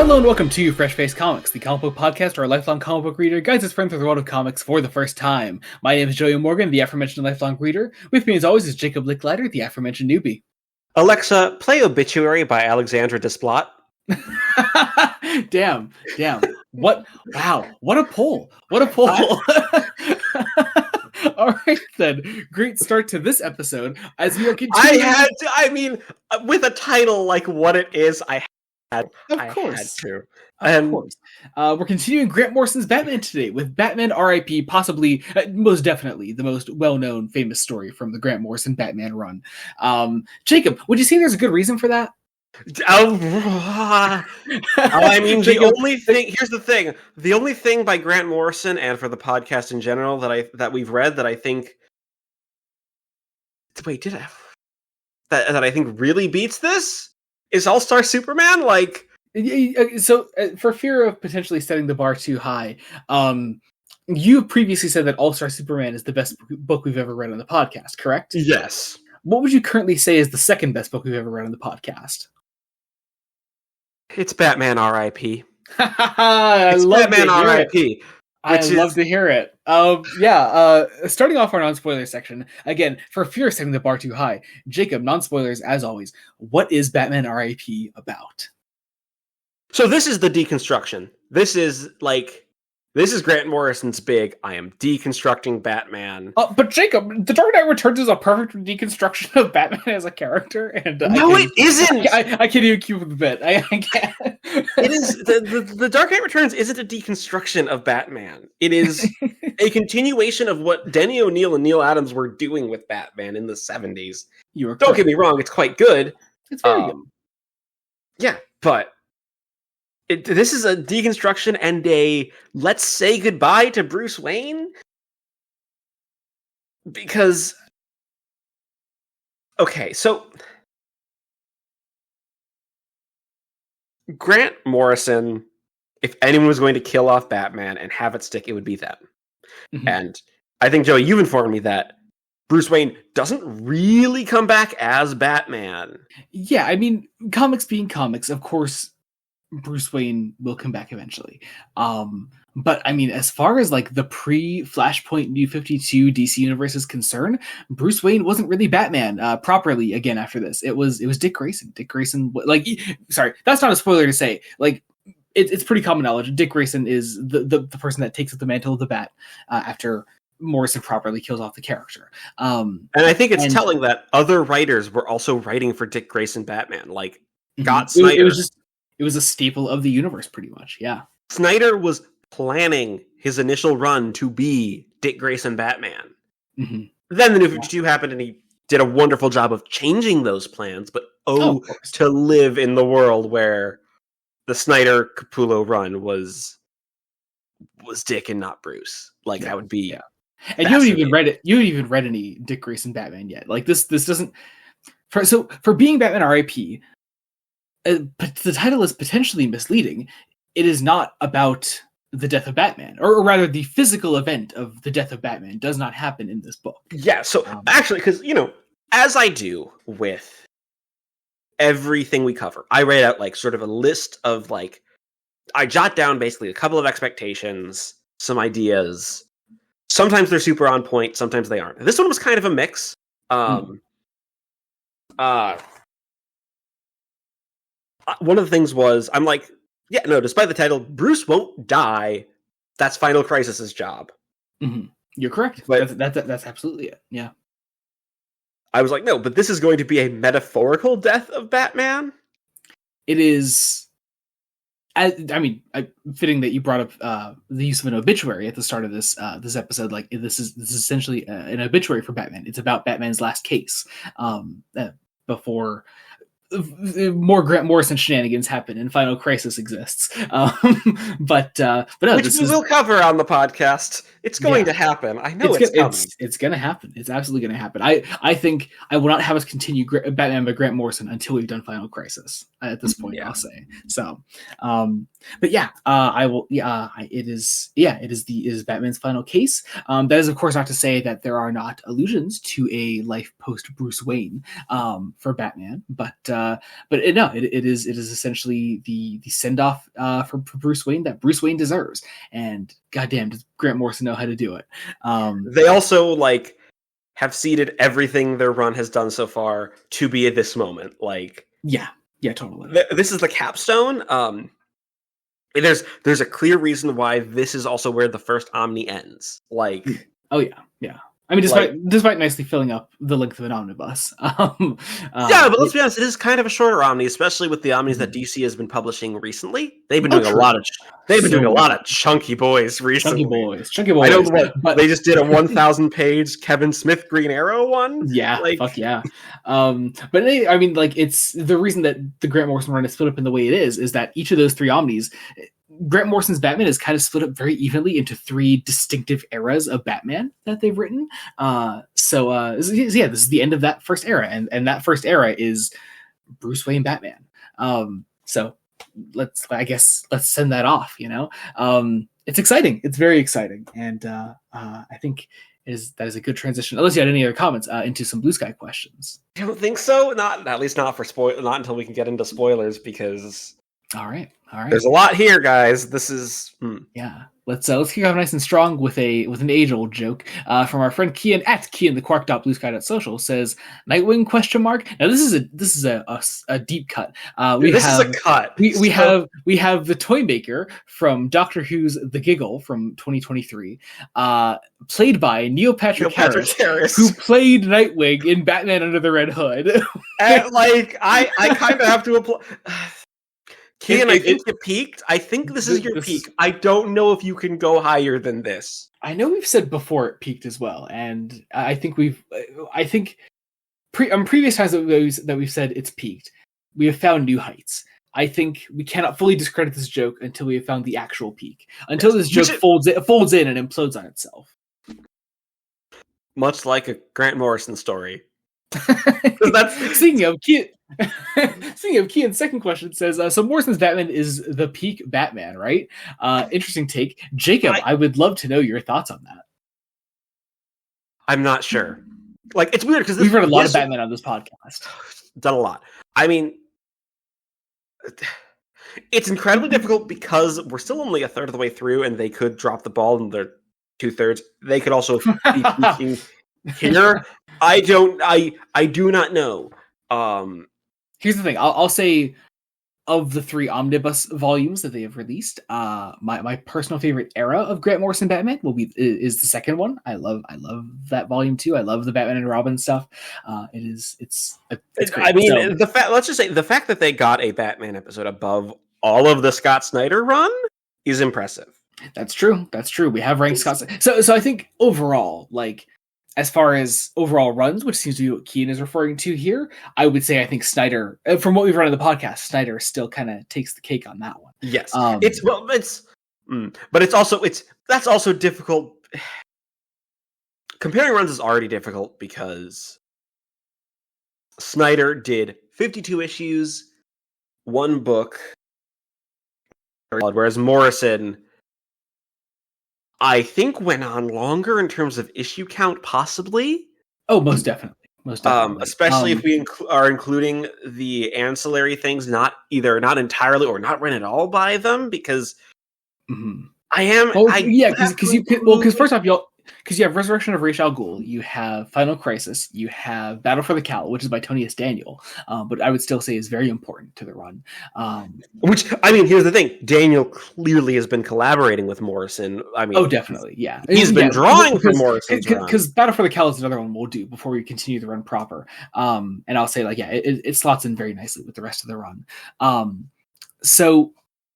Hello and welcome to Fresh Face Comics, the comic book podcast where a lifelong comic book reader guides his friend through the world of comics for the first time. My name is Joey Morgan, the aforementioned lifelong reader. With me as always is Jacob Licklider, the aforementioned newbie. Alexa, play Obituary by Alexandra Desplat. Damn. What a pull. All right then, great start to this episode as we are continuing. With a title like what it is, Of course. We're continuing Grant Morrison's Batman today with Batman R.I.P. possibly, most definitely, the most well-known, famous story from the Grant Morrison Batman run. Jacob, would you say there's a good reason for that? Here's the thing. The only thing by Grant Morrison and for the podcast in general that we've read that I think that I think really beats this is All-Star Superman. So for fear of potentially setting the bar too high, you previously said that All-Star Superman is the best book we've ever read on the podcast, correct? Yes. What would you currently say is the second best book we've ever read on the podcast? It's Batman R.I.P. I love Batman R.I.P. Love to hear it. Starting off our non-spoiler section, again, for fear of setting the bar too high, Jacob, non-spoilers as always, what is Batman R.I.P. about? So this is the deconstruction. This is Grant Morrison's big, I am deconstructing Batman. But Jacob, The Dark Knight Returns is a perfect deconstruction of Batman as a character. And no, it isn't! I can't even keep with the bit. I can't. It is, the Dark Knight Returns isn't a deconstruction of Batman. It is a continuation of what Denny O'Neil and Neil Adams were doing with Batman in the 70s. Don't get me wrong, it's quite good. It's very good. Yeah, but this is a deconstruction and a let's say goodbye to Bruce Wayne. Because, okay, so Grant Morrison, if anyone was going to kill off Batman and have it stick, it would be them. Mm-hmm. And I think, Joey, you've informed me that Bruce Wayne doesn't really come back as Batman. Yeah, I mean, comics being comics, of course, Bruce Wayne will come back eventually. But I mean, as far as like the pre-Flashpoint New 52 DC universe is concerned, Bruce Wayne wasn't really Batman properly again after this. It was Dick Grayson. Dick Grayson, sorry, that's not a spoiler to say. Like, it's pretty common knowledge. Dick Grayson is the person that takes up the mantle of the Bat after Morrison properly kills off the character. And I think it's telling that other writers were also writing for Dick Grayson Batman. Like, Snyder. It was a staple of the universe, pretty much, yeah. Snyder was planning his initial run to be Dick Grayson Batman. Mm-hmm. Then the New 52 happened, and he did a wonderful job of changing those plans, but to live in the world where the Snyder Capullo run was Dick and not Bruce. That would be... Yeah. And you haven't even read any Dick Grayson Batman yet. Like, this doesn't... For being Batman R.I.P., the title is potentially misleading. It is not about the death of Batman, or rather, the physical event of the death of Batman does not happen in this book. Yeah, so actually, because, as I do with everything we cover, I write out, sort of a list of, I jot down basically a couple of expectations, some ideas. Sometimes they're super on point, sometimes they aren't. This one was kind of a mix. One of the ththings was, I'm like, yeah, no, despite the title, Bruce won't die. That's Final Crisis's job. Mm-hmm. You're correct. But that's absolutely it. Yeah. I was like, no, but this is going to be a metaphorical death of Batman. It is. Fitting that you brought up the use of an obituary at the start of this episode. Like, this is essentially an obituary for Batman. It's about Batman's last case before more Grant Morrison shenanigans happen and Final Crisis exists. But no, which we will cover on the podcast. It's going to happen. I know it's coming. It's going to happen. It's absolutely going to happen. I think I will not have us continue Batman by Grant Morrison until we've done Final Crisis at this point. I'll say so. But yeah, I will. Yeah, it is Batman's final case. That is, of course, not to say that there are not allusions to a life post Bruce Wayne for Batman, but it is essentially the send off for Bruce Wayne that Bruce Wayne deserves. And goddamn, does Grant Morrison know how to do it? They also have seeded everything their run has done so far to be at this moment. Yeah, totally. This is the capstone. There's a clear reason why this is also where the first Omni ends. Oh yeah. I mean, despite nicely filling up the length of an omnibus. But let's be honest, it is kind of a shorter Omni, especially with the Omnis that DC has been publishing recently. They've been doing a lot of chunky boys recently. Chunky boys. I don't know what they just did a 1,000-page Kevin Smith Green Arrow one. Yeah, fuck yeah. But I mean, it's the reason that the Grant Morrison run is split up in the way it is that each of those three Omnis, Grant Morrison's Batman is kind of split up very evenly into three distinctive eras of Batman that they've written. This is the end of that first era, and that first era is Bruce Wayne Batman. So let's send that off. It's exciting. It's very exciting, and I think that is a good transition. Unless you had any other comments into some Blue Sky questions. I don't think so. Not for not until we can get into spoilers, because. All right. There's a lot here, guys. This is yeah. Let's kick off nice and strong with an age-old joke from our friend Kian at kianthequark.bluesky.social says Nightwing ? Now this is a deep cut. We have the toy maker from Doctor Who's The Giggle from 2023, played by Neil Patrick Harris, who played Nightwing in Batman Under the Red Hood. And, I kind of have to apply. Kian, I think you peaked. I think this is your peak. I don't know if you can go higher than this. I know we've said before it peaked as well, and I think previous times that we've said it's peaked, we have found new heights. I think we cannot fully discredit this joke until we have found the actual peak. Until this joke folds in and implodes on itself. Much like a Grant Morrison story. Speaking of Kian's second question says, so Morrison's Batman is the peak Batman, right? Interesting take. Jacob, I would love to know your thoughts on that. I'm not sure. It's weird because we've read a lot of Batman on this podcast. Done a lot. I mean, it's incredibly difficult because we're still only a third of the way through, and they could drop the ball in their 2/3. They could also be peaking here. I do not know. Here's the thing. I'll say, of the three omnibus volumes that they have released, my personal favorite era of Grant Morrison Batman is the second one. I love that volume too. I love the Batman and Robin stuff. It's great. I mean, let's just say the fact that they got a Batman episode above all of the Scott Snyder run is impressive. That's true. We have ranked Scott. So I think overall, as far as overall runs, which seems to be what Kian is referring to here, I would say I think Snyder, from what we've run on the podcast, Snyder still kind of takes the cake on that one. Yes, that's also difficult. Comparing runs is already difficult because Snyder did 52 issues, one book, whereas Morrison, I think, went on longer in terms of issue count, possibly. Oh, most definitely. Especially if we are including the ancillary things, not entirely or not run at all by them, because I am. Because first off, because you have Resurrection of Ra's al Ghul, you have Final Crisis, you have Battle for the Cowl, which is by Tony S. Daniel, but I would still say is very important to the run. Which, I mean, here's the thing: Daniel clearly has been collaborating with Morrison. I mean, definitely, yeah. He's been drawing for Morrison because Battle for the Cowl is another one we'll do before we continue the run proper. And I'll say, it slots in very nicely with the rest of the run.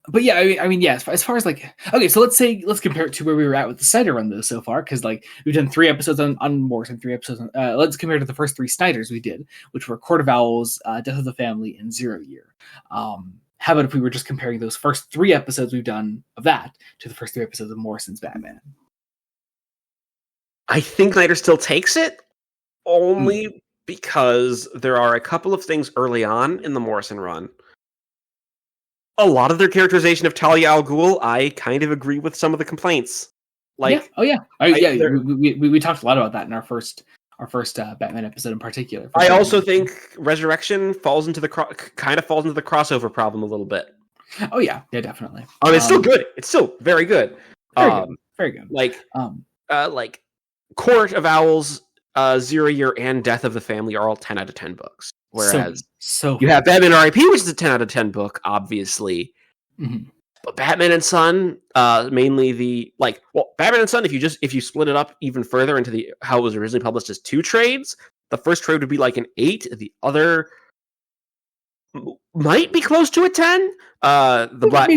But yeah, I mean, yeah. As far as okay, so let's compare it to where we were at with the Snyder run though so far, because we've done 3 episodes on Morrison, 3 episodes on. Let's compare it to the first 3 Snyders we did, which were Court of Owls, Death of the Family, and 0 Year. How about if we were just comparing those first 3 episodes we've done of that to the first 3 episodes of Morrison's Batman? I think Snyder still takes it, only because there are a couple of things early on in the Morrison run. A lot of their characterization of Talia al Ghul, I kind of agree with some of the complaints. We talked a lot about that in our first Batman episode in particular. I also think Resurrection falls into the crossover problem a little bit. Oh yeah, definitely. It's still good. It's still very good. Very good. Like Court of Owls, Zero Year, and Death of the Family are all 10 out of 10 books. Whereas you have Batman R.I.P., which is a 10 out of 10 book, obviously. Mm-hmm. But Batman and Son, mainly Batman and Son, if you split it up even further into how it was originally published as 2 trades, the first trade would be like an 8, the other might be close to a 10. The Black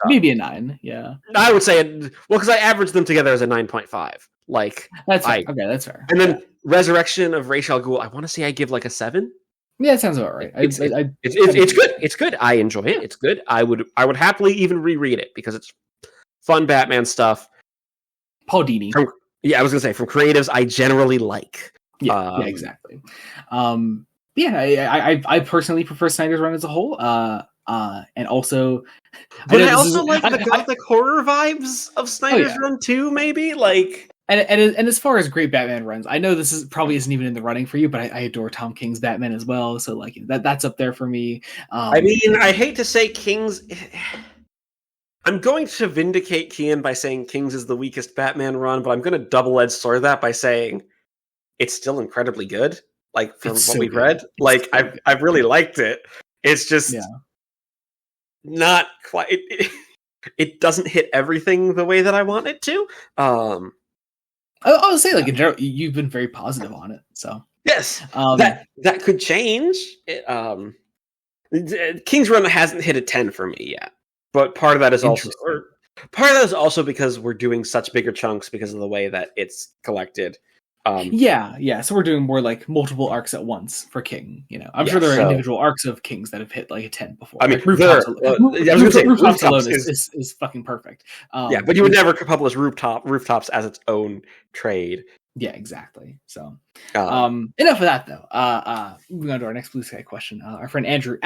maybe a 9. Yeah, I would say because I averaged them together as a 9.5. Like that's fair. Okay, that's fair. And then Resurrection of Ra's al Ghul, I want to say I give like a 7. Yeah, it sounds about right. It's good. It's good. I enjoy it. It's good. I would happily even reread it because it's fun Batman stuff. Paul Dini. I was gonna say from creatives I generally like. Yeah, exactly. I personally prefer Snyder's run as a whole. And also, but I also like the gothic horror vibes of Snyder's run too. Maybe like. And as far as great Batman runs, I know this probably isn't even in the running for you, but I adore Tom King's Batman as well. So like that's up there for me. I mean, I hate to say King's. I'm going to vindicate Kean by saying King's is the weakest Batman run, but I'm going to double-edged sword that by saying it's still incredibly good. Like from what we've read, like I've really liked it. It's just not quite. It doesn't hit everything the way that I want it to. I'll say, like in general, you've been very positive on it. So yes, that could change. King's Run hasn't hit a 10 for me yet, but part of that is also because we're doing such bigger chunks because of the way that it's collected. So we're doing more like multiple arcs at once for King. You know, I'm sure there are individual arcs of Kings that have hit like a 10 before. I mean, like, Rooftops alone is fucking perfect. But you would never publish Rooftops as its own trade. Yeah, exactly. So, enough of that though. Moving on to our next Blue Sky question. Our friend Andrew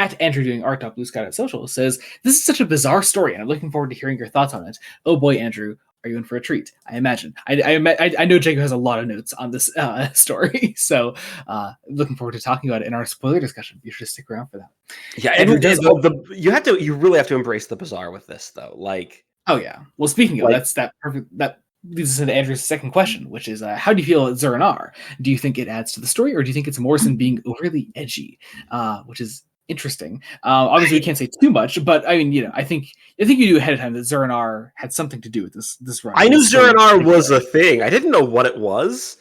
doing art.bluesky.social says, "This is such a bizarre story, and I'm looking forward to hearing your thoughts on it. Oh boy, Andrew. Are you in for a treat? I imagine. I know Jacob has a lot of notes on this story, so looking forward to talking about it in our spoiler discussion. You should stick around for that. Yeah, and you really have to embrace the bizarre with this, though. Like, oh yeah. Well, speaking of that leads us into Andrew's second question, which is, how do you feel at Zur-En-Arrh? Do you think it adds to the story, or do you think it's Morrison being overly edgy? Which is interesting. Obviously, we can't say too much, but I mean, you know, I think you knew ahead of time that Zur-En-Arrh had something to do with this run. I knew Zur-En-Arrh was a thing. I didn't know what it was.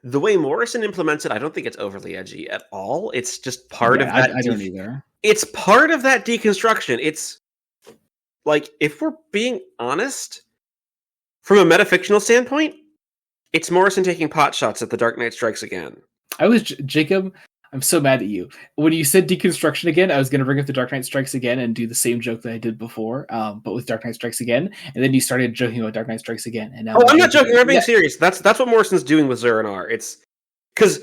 The way Morrison implements it, I don't think it's overly edgy at all. It's just part of that. I don't either. It's part of that deconstruction. It's like, if we're being honest, from a metafictional standpoint, it's Morrison taking pot shots at The Dark Knight Strikes Again. Jacob, I'm so mad at you. When you said deconstruction again, I was going to bring up The Dark Knight Strikes Again and do the same joke that I did before, but with Dark Knight Strikes Again. And then you started joking about Dark Knight Strikes Again. And now I'm not joking. I'm being serious. That's what Morrison's doing with Zur-En-Arrh. It's because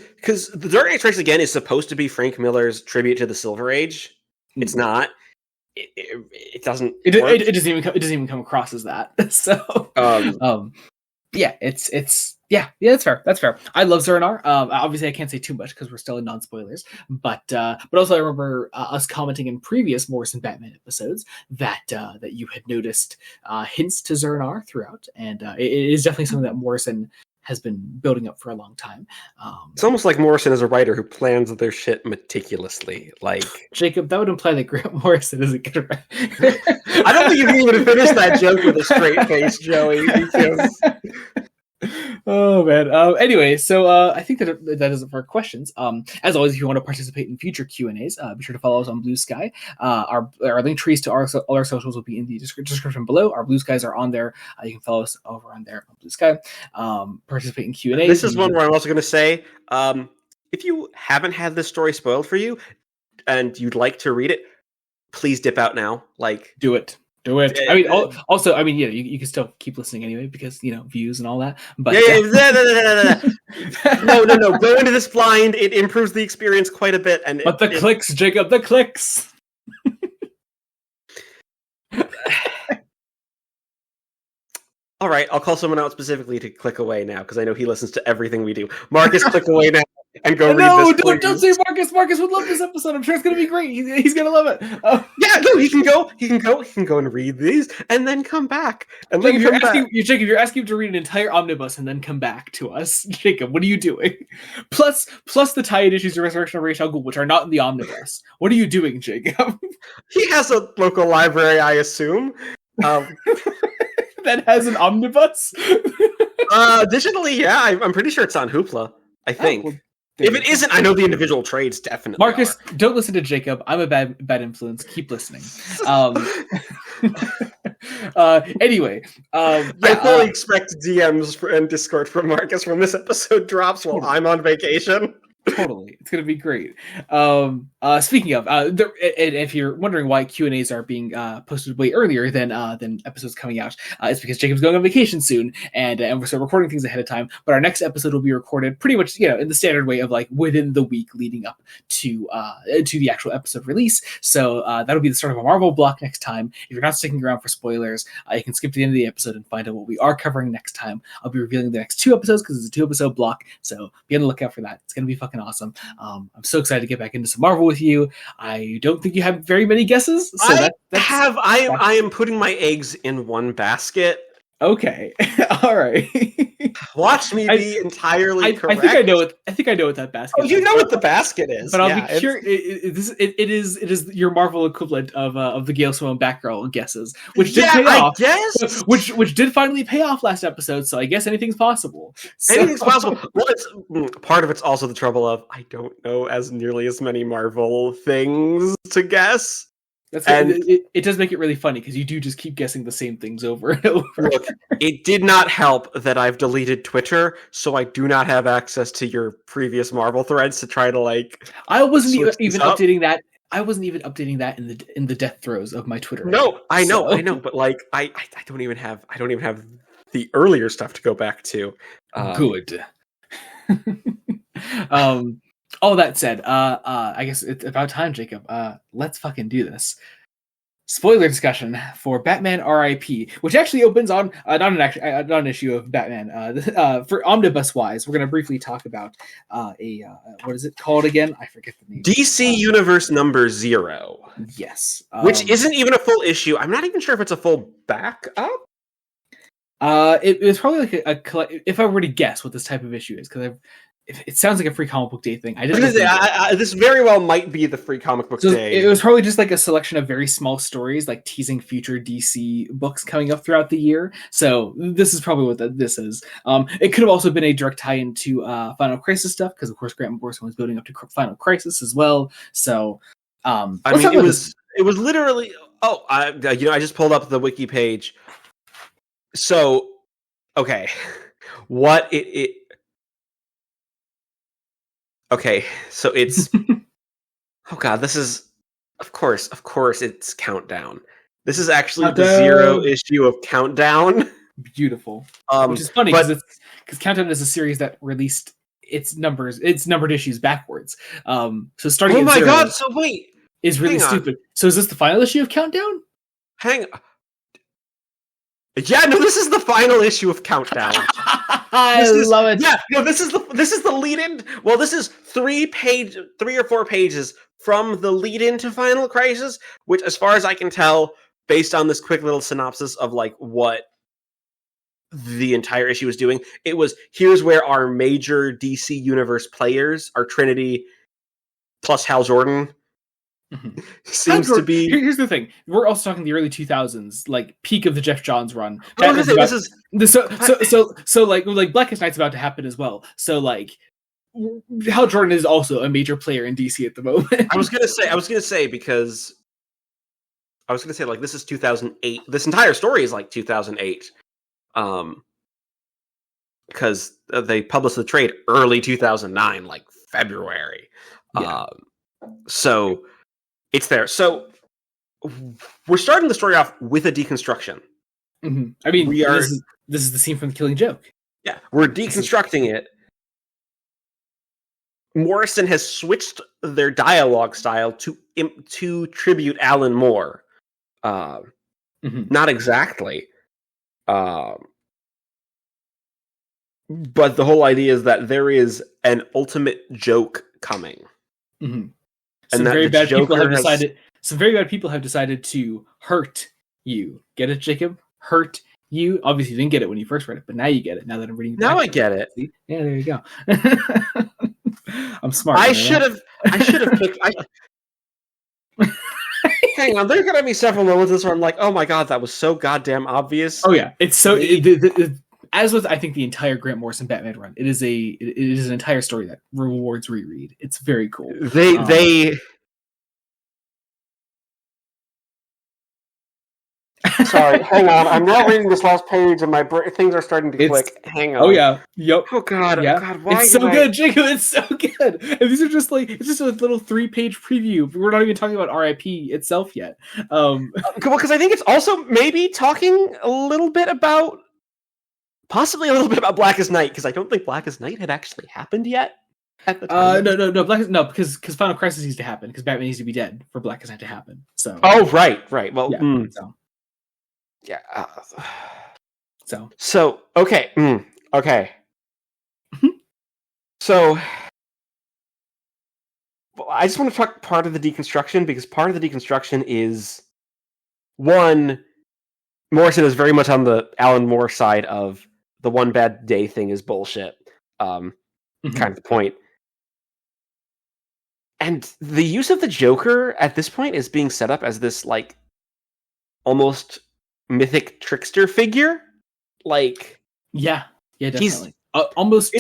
The Dark Knight Strikes Again is supposed to be Frank Miller's tribute to the Silver Age. It's not. It doesn't. It doesn't even come across as that. So. That's fair. That's fair. I love Zur-En-Arrh. Obviously, I can't say too much because we're still in non-spoilers. But also, I remember us commenting in previous Morrison Batman episodes that you had noticed hints to Zur-En-Arrh throughout, and it is definitely something that Morrison has been building up for a long time. It's almost like Morrison is a writer who plans their shit meticulously. Like, Jacob, that would imply that Grant Morrison is a good writer. I don't think you can even finish that joke with a straight face, Joey. Because... Oh man. Anyway, so I think that is it for our questions. As always, if you want to participate in future Q&As, be sure to follow us on Blue Sky. Our link trees to all our socials will be in the description below. Our Blue Skies are on there. You can follow us over on there on Blue Sky. Participate in Q&A. This is one where I'm also going to say, if you haven't had this story spoiled for you and you'd like to read it, please dip out now. Like, do it. I mean, also, I mean, yeah, you can still keep listening anyway because, you know, views and all that. But no. Go into this blind. It improves the experience quite a bit. But the clicks, Jacob, the clicks. All right, I'll call someone out specifically to click away now because I know he listens to everything we do. Marcus, click away now and go read this. No, don't say Marcus. Marcus would love this episode. I'm sure it's gonna be great. He's gonna love it. Yeah, no, he can go and read these and then come back. And then Jacob, you're asking him to read an entire omnibus and then come back to us. Jacob, what are you doing? Plus the tie-in issues of Resurrection of Ra's al Ghul, which are not in the omnibus. What are you doing, Jacob? He has a local library, I assume. That has an omnibus? Digitally, yeah. I'm pretty sure it's on Hoopla, I think. Well, if it isn't, I know the individual trades definitely Marcus, don't listen to Jacob. I'm a bad influence. Keep listening. Anyway. I fully expect DMs and Discord from Marcus when this episode drops while I'm on vacation. Totally, it's gonna be great. Speaking of, if you're wondering why Q&As are being posted way earlier than episodes coming out, it's because Jacob's going on vacation soon, and we're still recording things ahead of time. But our next episode will be recorded pretty much, in the standard way of like within the week leading up to the actual episode release. So that'll be the start of a Marvel block next time. If you're not sticking around for spoilers, you can skip to the end of the episode and find out what we are covering next time. I'll be revealing the next 2 episodes because it's a 2-episode block, so be on the lookout for that. It's gonna be fucking awesome. I'm so excited to get back into some Marvel with you. I don't think you have very many guesses. So I am putting my eggs in one basket. Okay. All right. Watch me be entirely correct. I think I know what that basket is. Oh, you know what the basket is. But I'll be curious. It is your Marvel equivalent of the Gale Simone Batgirl guesses, which did pay off. Guess. Which did finally pay off last episode, so I guess anything's possible. Anything's possible. Well, part of it's also the trouble of I don't know as nearly as many Marvel things to guess. It does make it really funny because you do just keep guessing the same things over and over. Look, it did not help that I've deleted Twitter, so I do not have access to your previous Marvel threads to try to I wasn't even updating that. I wasn't even updating that in the death throes of my Twitter. No, I know, but I don't even have the earlier stuff to go back to. Good. All that said, I guess it's about time, Jacob. Let's fucking do this. Spoiler discussion for Batman R.I.P., which actually opens on not an issue of Batman. For omnibus wise, we're going to briefly talk about what is it called again? I forget the name. DC Universe number 0. Yes, which isn't even a full issue. I'm not even sure if it's a full backup. It was probably like a if I were to guess what this type of issue is, because it sounds like a free comic book day thing. This very well might be the free comic book day. It was probably just like a selection of very small stories, like teasing future DC books coming up throughout the year. So this is probably what this is. It could have also been a direct tie into Final Crisis stuff, because of course Grant Morrison was building up to Final Crisis as well. So it was literally. Oh, I just pulled up the wiki page. So, okay, what it okay, so it's oh god, this is of course it's Countdown. This is actually the 0 issue of Countdown. Beautiful. Which is funny because Countdown is a series that released its numbered issues backwards. So starting oh my 0 god, so wait, is really stupid. So is this the final issue of Countdown? Hang on. Yeah, no, this is the final issue of Countdown. I love it. Yeah, no, this is the lead-in. Well, this is 3 or 4 pages from the lead-in to Final Crisis, which, as far as I can tell, based on this quick little synopsis of what the entire issue is doing, it was here's where our major DC Universe players, our Trinity plus Hal Jordan. Seems to be. Here's the thing: we're also talking the early 2000s, like peak of the Jeff Johns run. So Blackest Night's about to happen as well. So Hal Jordan is also a major player in DC at the moment. I was gonna say because this is 2008. This entire story is 2008. Because they published the trade early 2009, February. Yeah. So. It's there. So we're starting the story off with a deconstruction. Mm-hmm. I mean, this is the scene from The Killing Joke. Yeah, we're deconstructing it. Morrison has switched their dialogue style to tribute Alan Moore. Not exactly. But the whole idea is that there is an ultimate joke coming. Mm-hmm. Some very bad people have decided. Some very bad people have decided to hurt you. Get it, Jacob? Hurt you. Obviously, you didn't get it when you first read it, but now you get it. Now that I'm reading. Now I get it. See? Yeah, there you go. I'm smart. I should have picked. Hang on, there are gonna be several moments where I'm like, "Oh my god, that was so goddamn obvious." Oh yeah, it's so. As with I think the entire Grant Morrison Batman run, it is an entire story that rewards reread. It's very cool. They Sorry, hang on. I'm now reading this last page, and my things are starting to click. Hang on. Oh yeah, yep. Oh god, yeah. God, why? It's so good, Jacob. It's so good. And these are just it's just a little 3-page preview. We're not even talking about R.I.P. itself yet. Well, because I think it's also maybe talking a little bit about, possibly a little bit about Blackest Night, because I don't think Blackest Night had actually happened yet. At the time. No, because Final Crisis needs to happen, because Batman needs to be dead for Blackest Night to happen. So. Oh right. Well. Yeah. Yeah. So okay. Okay. So I just want to talk part of the deconstruction, because part of the deconstruction is, one, Morrison is very much on the Alan Moore side of the one bad day thing is bullshit. Kind of the point. And the use of the Joker at this point is being set up as this almost mythic trickster figure. Yeah, definitely. Almost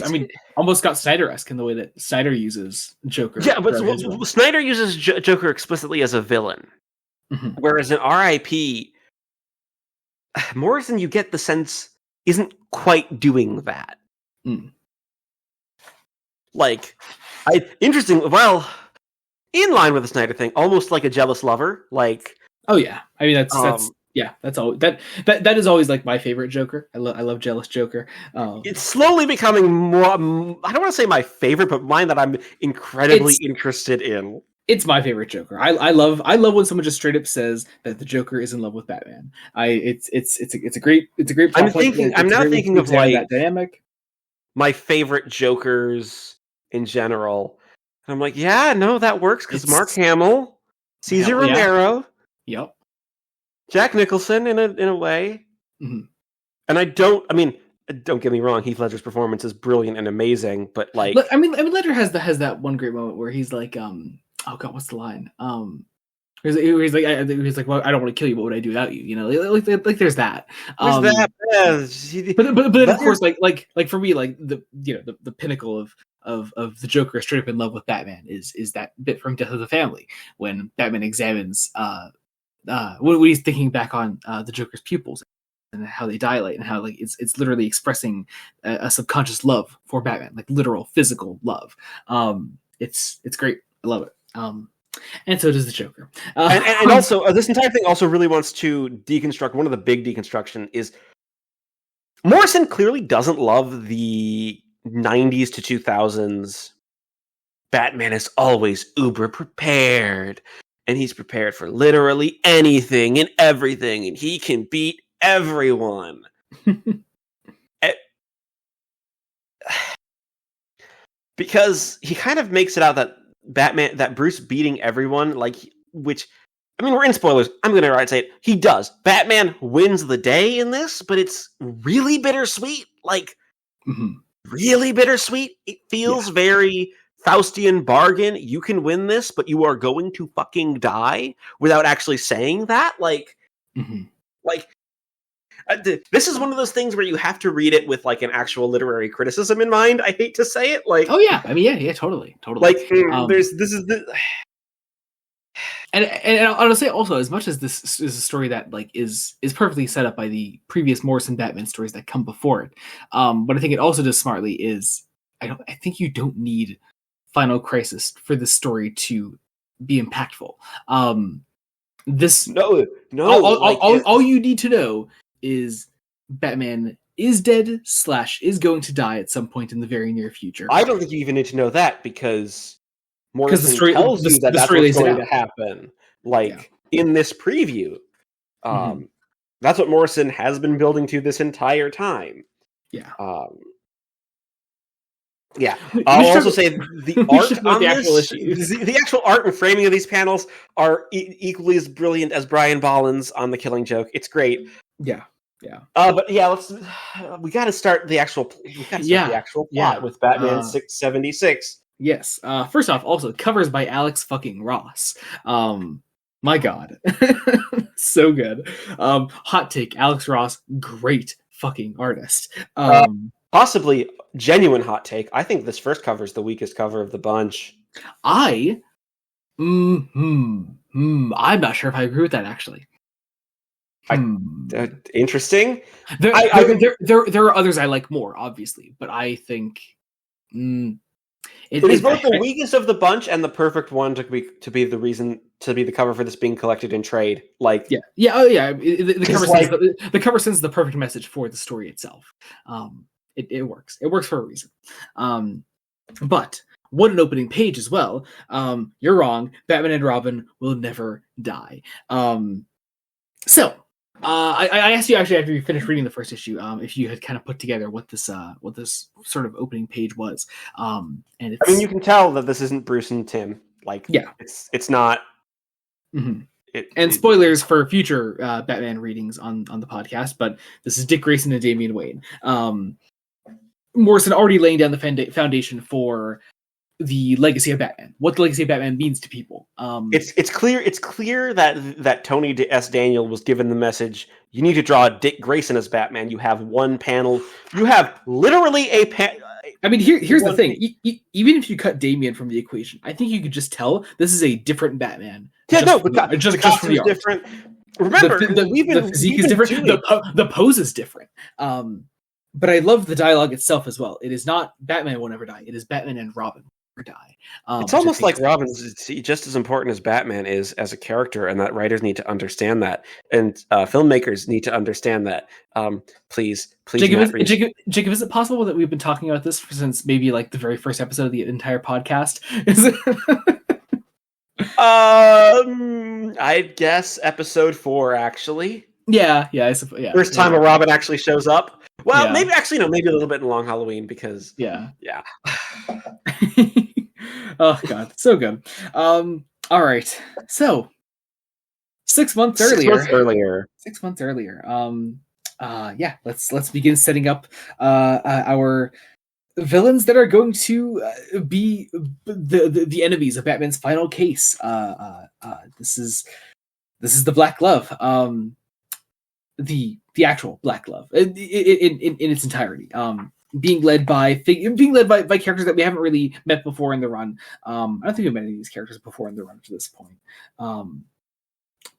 Scott Snyder-esque in the way that Snyder uses Joker. Yeah, but Snyder uses Joker explicitly as a villain. Whereas in R.I.P., Morrison, you get the sense, isn't quite doing that. Interesting, well, in line with the Snyder thing, almost like a jealous lover. Oh yeah, I mean that's all. That is always my favorite Joker. I love jealous Joker. It's slowly becoming more. I don't want to say my favorite, but mine that I'm incredibly interested in. It's my favorite Joker. I love when someone just straight up says that the Joker is in love with Batman. It's a great. I'm now thinking of that dynamic. My favorite Jokers in general. And I'm like, yeah, no, that works, because Mark Hamill, Cesar Romero, yep, Jack Nicholson in a way. And don't get me wrong, Heath Ledger's performance is brilliant and amazing, but Ledger has that one great moment where he's like, oh god, what's the line? He's like, well, I don't want to kill you. What would I do without you? You know, there's that. But of course, for me, the pinnacle of the Joker straight up in love with Batman is that bit from Death of the Family, when Batman examines when he's thinking back on the Joker's pupils and how they dilate, and how it's literally expressing a subconscious love for Batman, literal physical love. It's great. I love it. And so does the Joker. And also, this entire thing also really wants to deconstruct. One of the big deconstruction is Morrison clearly doesn't love the 90s to 2000s. Batman is always uber prepared, and he's prepared for literally anything and everything, and he can beat everyone. Because he kind of makes it out that Bruce beating everyone, which, I mean, we're in spoilers. I'm going to say it. He does. Batman wins the day in this, but it's really bittersweet. Really bittersweet. It feels very Faustian bargain. You can win this, but you are going to fucking die, without actually saying that. This is one of those things where you have to read it with an actual literary criticism in mind. I hate to say it. Oh yeah, I mean, yeah, totally. And I'll say also, as much as this is a story that is perfectly set up by the previous Morrison Batman stories that come before it, what I think it also does smartly is I think you don't need Final Crisis for this story to be impactful. All you need to know is Batman is dead / is going to die at some point in the very near future. I don't think you even need to know that, because Morrison tells you that's what's going to happen. In this preview. That's what Morrison has been building to this entire time. Yeah. Yeah, I'll also say the art on this, the actual art and framing of these panels are equally as brilliant as Brian Bolland's on The Killing Joke. It's great. Yeah. But yeah, we got to start the actual. Plot with Batman 676. Yes. First off, also covers by Alex fucking Ross. My God, so good. Hot take: Alex Ross, great fucking artist. Possibly genuine hot take. I think this first cover is the weakest cover of the bunch. I'm not sure if I agree with that, actually. Interesting. There are others I like more, obviously, but I think it is both the weakest of the bunch and the perfect one to be the cover for this being collected in trade. Like, The cover sends the perfect message for the story itself. It works. It works for a reason. But what an opening page as well. You're wrong. Batman and Robin will never die. So I asked you actually after you finished reading the first issue, if you had kind of put together what this sort of opening page was. And I mean, you can tell that this isn't Bruce and Tim. Like, yeah, it's not. Mm-hmm. Spoilers for future Batman readings on the podcast, but this is Dick Grayson and Damian Wayne. Morrison already laying down the foundation for the legacy of Batman. What the legacy of Batman means to people. It's clear that Tony S. Daniel was given the message: you need to draw Dick Grayson as Batman. You have one panel. You have literally a panel. I mean, here's the thing. Even if you cut Damian from the equation, I think you could just tell this is a different Batman. Yeah, just from the different. Remember, the physique is different. The pose is different. But I love the dialogue itself as well. It is not Batman will never die. It is Batman and Robin will never die. It's almost like Robin's just as important as Batman is as a character, and that writers need to understand that, and filmmakers need to understand that. Please, Jacob, is it possible that we've been talking about this since maybe like the very first episode of the entire podcast? Is it? I guess episode 4 actually. Yeah, I suppose. Yeah, first time a Robin actually shows up. Well, maybe a little bit in Long Halloween because yeah. Oh God, so good. All right, so 6 months earlier. 6 months earlier. Let's begin setting up our villains that are going to be the enemies of Batman's final case. This is the Black Glove. The actual Black Glove in its entirety. Being led by characters that we haven't really met before in the run. I don't think we've met any of these characters before in the run to this point.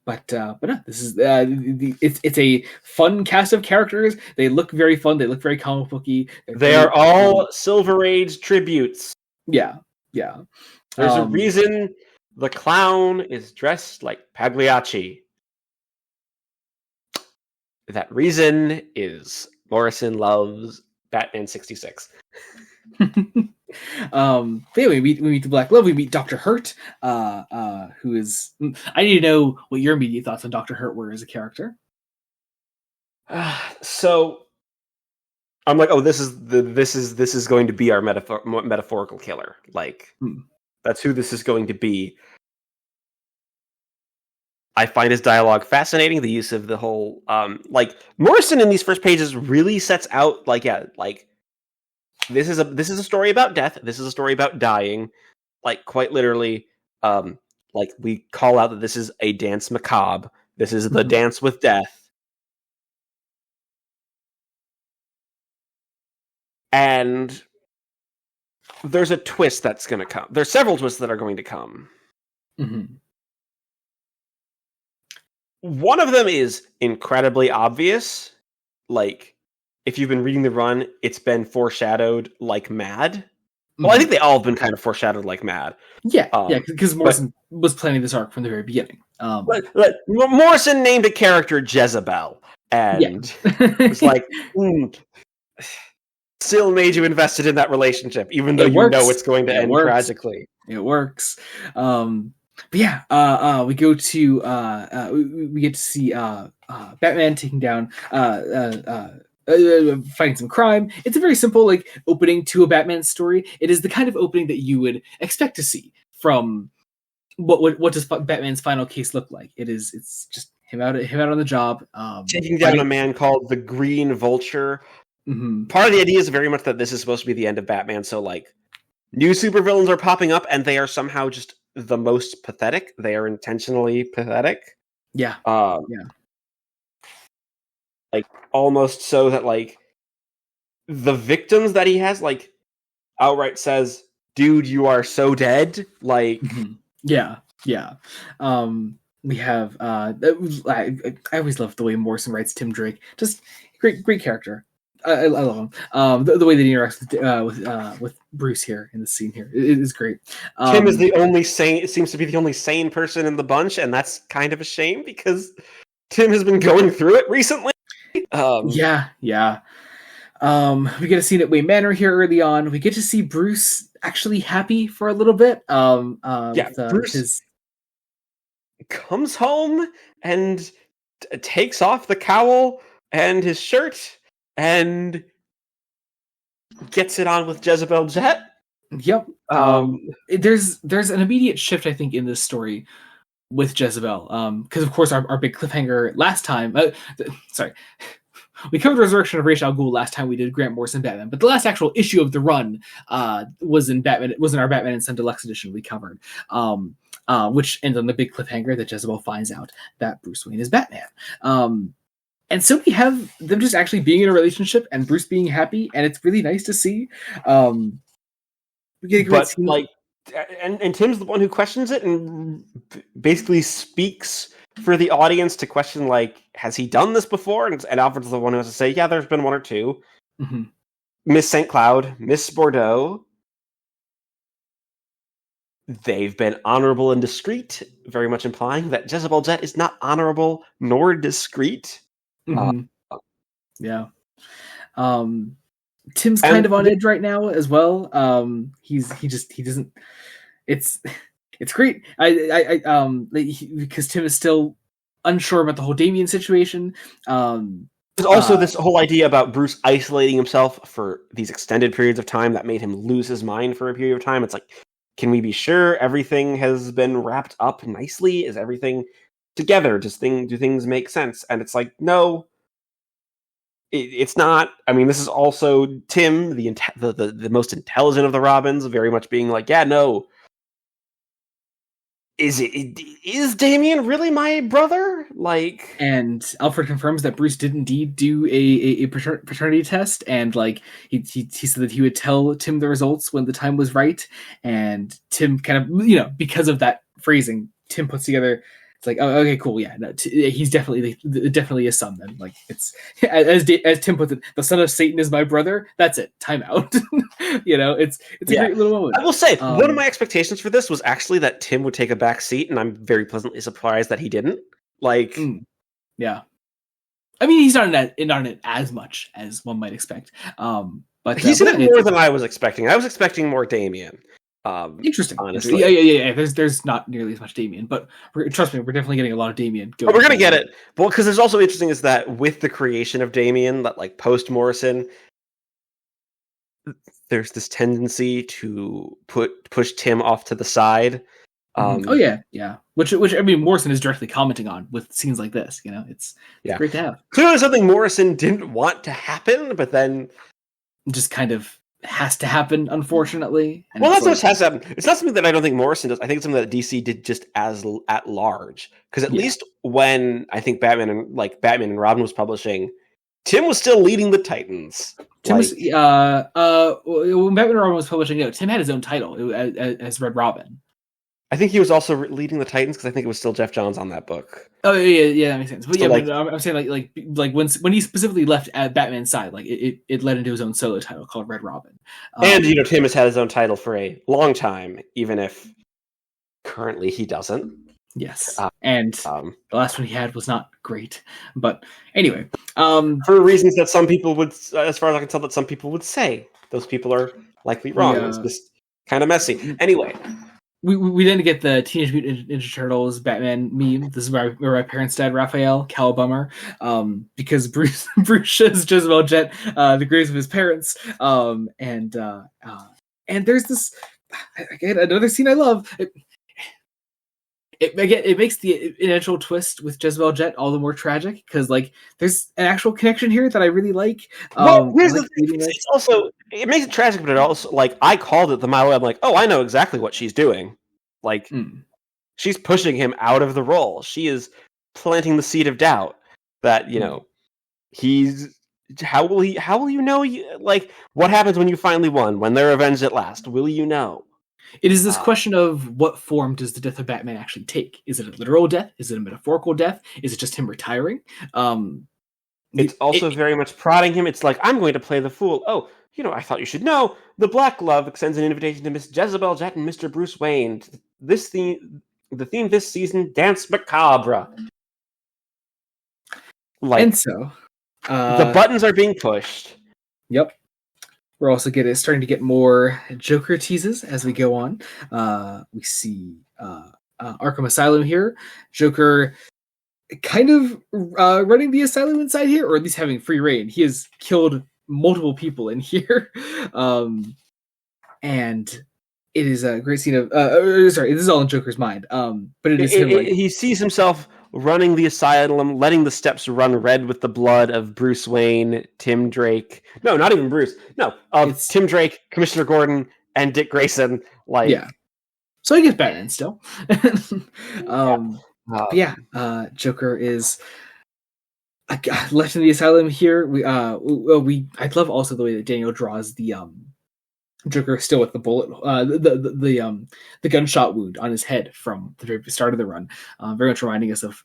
But no, this is it's a fun cast of characters. They look very fun. They look very comic booky. They are all Silver Age tributes. Yeah. There's a reason the clown is dressed like Pagliacci. That reason is Morrison loves Batman 66. Anyway, we meet the Black Glove. We meet Dr. Hurt, who is. I need to know what your immediate thoughts on Dr. Hurt were as a character. So I'm like, oh, this is going to be our metaphorical killer. Like, that's who this is going to be. I find his dialogue fascinating. The use of the whole, Morrison in these first pages really sets out, this is a story about death. This is a story about dying, quite literally. We call out that this is a dance macabre. This is the dance with death, and there's a twist that's going to come. There's several twists that are going to come. Mm-hmm. One of them is incredibly obvious. If you've been reading the run, it's been foreshadowed like mad. Well, I think they all have been kind of foreshadowed like mad. Yeah, because Morrison was planning this arc from the very beginning. Morrison named a character Jezebel, and it's like, still made you invested in that relationship, even though you know it's going to end tragically. It works. But yeah, we go to we get to see Batman taking down fighting some crime. It's a very simple like opening to a Batman story. It is the kind of opening that you would expect to see from what does Batman's final case look like? It's just him out on the job, taking down a man called the Green Vulture. Mm-hmm. Part of the idea is very much that this is supposed to be the end of Batman, so like new supervillains are popping up and they are somehow just the most pathetic. They are intentionally pathetic. Yeah. Like almost so that like the victims that he has like outright says, "Dude, you are so dead." Like yeah. We have I always love the way Morrison writes Tim Drake. Just great character. I love him. The way that he interacts with Bruce here in the scene here it is great. Tim is the only sane. It seems to be the only sane person in the bunch, and that's kind of a shame because Tim has been going through it recently. Yeah. We get a scene at Wayne Manor here early on. We get to see Bruce actually happy for a little bit. Bruce comes home and takes off the cowl and his shirt and gets it on with Jezebel Jet. Yep. There's an immediate shift, I think, in this story with Jezebel. Because of course our big cliffhanger last time. We covered Resurrection of Ra's al Ghul last time we did Grant Morrison Batman, but the last actual issue of the run was in our Batman and Son Deluxe edition we covered. Which ends on the big cliffhanger that Jezebel finds out that Bruce Wayne is Batman. And so we have them just actually being in a relationship and Bruce being happy, and it's really nice to see. We get a great scene. Like, and Tim's the one who questions it and basically speaks for the audience to question, like, has he done this before? And Alfred's the one who has to say, yeah, there's been one or two. Mm-hmm. Miss St. Cloud, Miss Bordeaux. They've been honorable and discreet, very much implying that Jezebel Jet is not honorable nor discreet. Mm-hmm. Yeah. Tim's kind of on edge right now as well. He doesn't. It's great. Because Tim is still unsure about the whole Damian situation. There's also this whole idea about Bruce isolating himself for these extended periods of time that made him lose his mind for a period of time. It's like, can we be sure everything has been wrapped up nicely? Is everything together? Do things make sense? And it's like, no, it's not. I mean, this is also Tim, the most intelligent of the Robins, very much being like, yeah, no. Is Damian really my brother? Like, and Alfred confirms that Bruce did indeed do a paternity test, and like he said that he would tell Tim the results when the time was right. And Tim kind of, because of that phrasing, Tim puts together. It's like, oh, okay, cool, yeah, no, he's definitely a son. Then, like, it's as Tim puts it, the son of Satan is my brother. That's it. Time out. It's a great little moment. I will say one of my expectations for this was actually that Tim would take a back seat, and I'm very pleasantly surprised that he didn't. Like, yeah, I mean, he's not in it as much as one might expect. But he's in it more than I was expecting. I was expecting more Damian. Interesting. Honestly. Yeah. There's not nearly as much Damian, but trust me, we're definitely getting a lot of Damian. We're gonna get it. Well, because there's also interesting is that with the creation of Damian, that like post Morrison, there's this tendency to push Tim off to the side. Yeah. Which I mean, Morrison is directly commenting on with scenes like this. It's great to have. Clearly, something Morrison didn't want to happen, but then just kind of has to happen, unfortunately. And that's what has to happen. It's not something that I don't think Morrison does. I think it's something that DC did just as at large. Because at least when I think Batman and Robin was publishing, Tim was still leading the Titans. Tim was when Batman and Robin was publishing, Tim had his own title as Red Robin. I think he was also leading the Titans because I think it was still Jeff Johns on that book. Oh yeah, that makes sense. But I'm saying like when he specifically left at Batman's side, like it led into his own solo title called Red Robin. And Tim has had his own title for a long time, even if currently he doesn't. Yes, and the last one he had was not great. But anyway, for reasons that some people would, as far as I can tell, that some people would say those people are likely wrong. It's just kind of messy. Anyway. we then get the Teenage Mutant Ninja Turtles Batman meme. This is where my parents died, Raphael, Calabummer, because Bruce shows Jezebel Jet the graves of his parents, and there's this again another scene I love. It makes the eventual twist with Jezebel Jet all the more tragic because like there's an actual connection here that I really like. Well, here's the thing. It's also it makes it tragic, but it also like I called it the mile away. I'm like, oh, I know exactly what she's doing. Like she's pushing him out of the role. She is planting the seed of doubt that he's. How will you know? Like what happens when you finally won? When they're avenged at last? Will you know? It is this question of what form does the death of Batman actually take? Is it a literal death? Is it a metaphorical death? Is it just him retiring? It's also very much prodding him. It's like, I'm going to play the fool. Oh, I thought you should know. The Black Glove extends an invitation to Miss Jezebel Jet and Mr. Bruce Wayne. The theme this season, Dance Macabre. And so... the buttons are being pushed. Yep. We're also starting to get more Joker teases as we go on. We see Arkham Asylum here. Joker kind of running the asylum inside here, or at least having free reign. He has killed multiple people in here. And it is a great scene of... sorry, this is all in Joker's mind. But it is him, he sees himself running the asylum, letting the steps run red with the blood of Bruce Wayne, Tim Drake. No, not even Bruce. No, Tim Drake, Commissioner Gordon, and Dick Grayson. So he gets Batman still. Joker is left in the asylum here. I love also the way that Daniel draws the Joker still with the bullet, the gunshot wound on his head from the very start of the run, very much reminding us of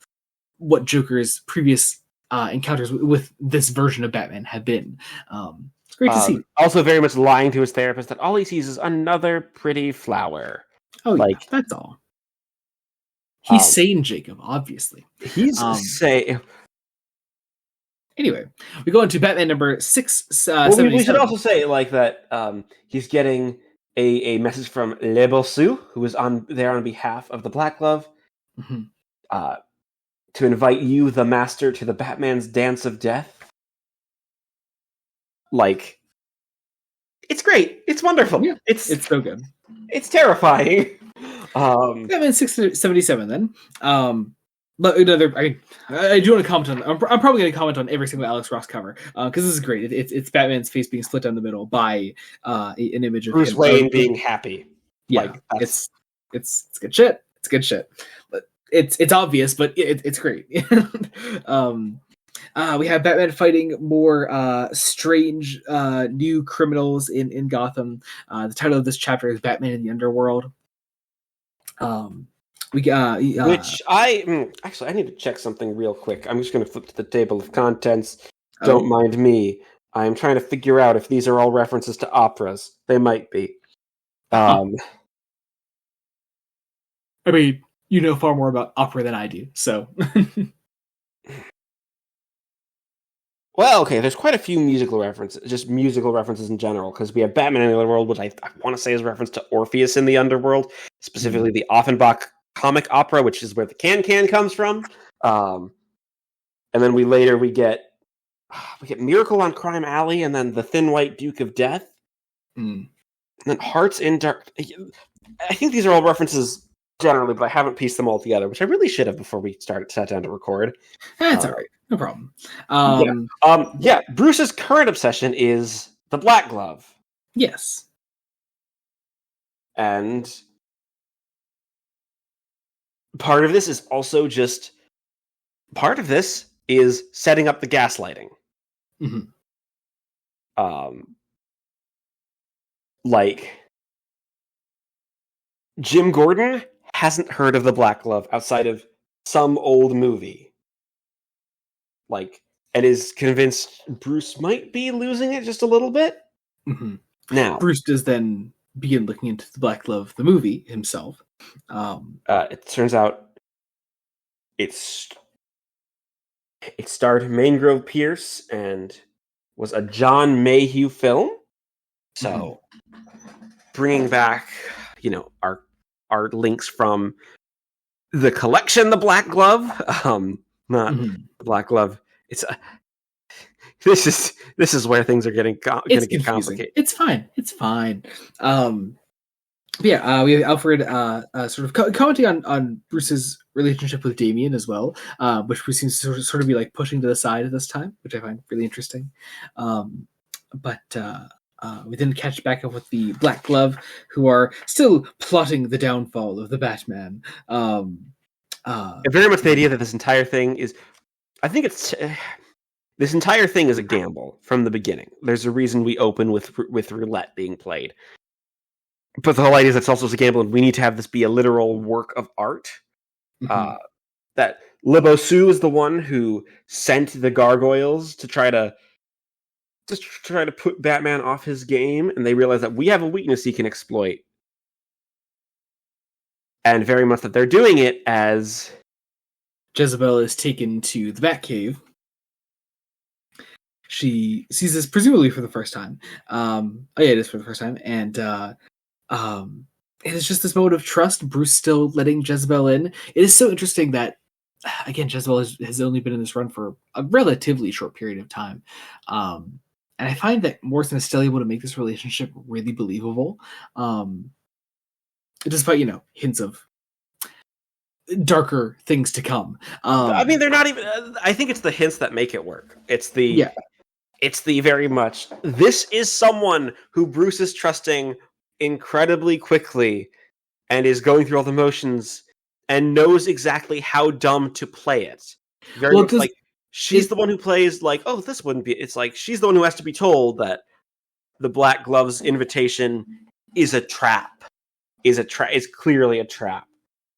what Joker's previous encounters with this version of Batman have been. It's great to see. Also, very much lying to his therapist that all he sees is another pretty flower. Oh, that's all. He's sane, Jacob. Obviously, he's sane. Anyway, we go into Batman number 6. We should also say that he's getting a message from Le Bossu, who is there on behalf of the Black Glove, to invite you, the Master, to the Batman's Dance of Death. It's great. It's wonderful. Yeah, it's so good. It's terrifying. Batman 677 then. But another, I do want to comment on. I'm probably going to comment on every single Alex Ross cover because this is great. It's Batman's face being split down the middle by an image of Bruce Wayne being happy. Yeah, it's good shit. It's good shit. But it's obvious, but it's great. We have Batman fighting more strange new criminals in Gotham. The title of this chapter is Batman in the Underworld. Which I need to check something real quick. I'm just going to flip to the table of contents. Don't mind me. I'm trying to figure out if these are all references to operas. They might be. I mean, you know far more about opera than I do, so. Well, okay, there's quite a few musical references, just musical references in general, because we have Batman in the Underworld, which I want to say is a reference to Orpheus in the Underworld, specifically the Offenbach comic opera, which is where the can comes from. And then we get Miracle on Crime Alley, and then the Thin White Duke of Death, and then Hearts in Dark. I think these are all references generally, but I haven't pieced them all together, which I really should have before we sat down to record. That's all right, no problem. Bruce's current obsession is the Black Glove. Yes, and part of this is setting up the gaslighting. Jim Gordon hasn't heard of the Black Glove outside of some old movie. And is convinced Bruce might be losing it just a little bit. Now, Bruce does then begin looking into the Black Glove, the movie himself. It turns out it starred Maingrove Pierce and was a John Mayhew film. So, bringing back, our are links from the collection, The Black Glove. Not The Black Glove. It's this is where things are going to get complicated. It's fine. We have Alfred sort of commenting on Bruce's relationship with Damien as well, which Bruce seems to sort of be like pushing to the side at this time, which I find really interesting. But we then catch back up with the Black Glove, who are still plotting the downfall of the Batman. Very much the idea that this entire thing is, I think it's this entire thing is a gamble from the beginning. There's a reason we open with roulette being played. But the whole idea is it's also a gamble, and we need to have this be a literal work of art. That Libosu is the one who sent the gargoyles to try to put Batman off his game, and they realize that we have a weakness he can exploit. And very much that they're doing it as Jezebel is taken to the Batcave. She sees this presumably for the first time. It is for the first time, and it's just this moment of trust. Bruce still letting Jezebel in. It is so interesting that, again, Jezebel has only been in this run for a relatively short period of time. And I find that Morrison is still able to make this relationship really believable. Despite, hints of darker things to come. I mean, they're not even, I think it's the hints that make it work. It's the very much, this is someone who Bruce is trusting incredibly quickly and is going through all the motions and knows exactly how dumb to play it. Very much like she's the one who plays like, oh, this wouldn't be. It's like she's the one who has to be told that the Black Glove's invitation is a trap. Is clearly a trap.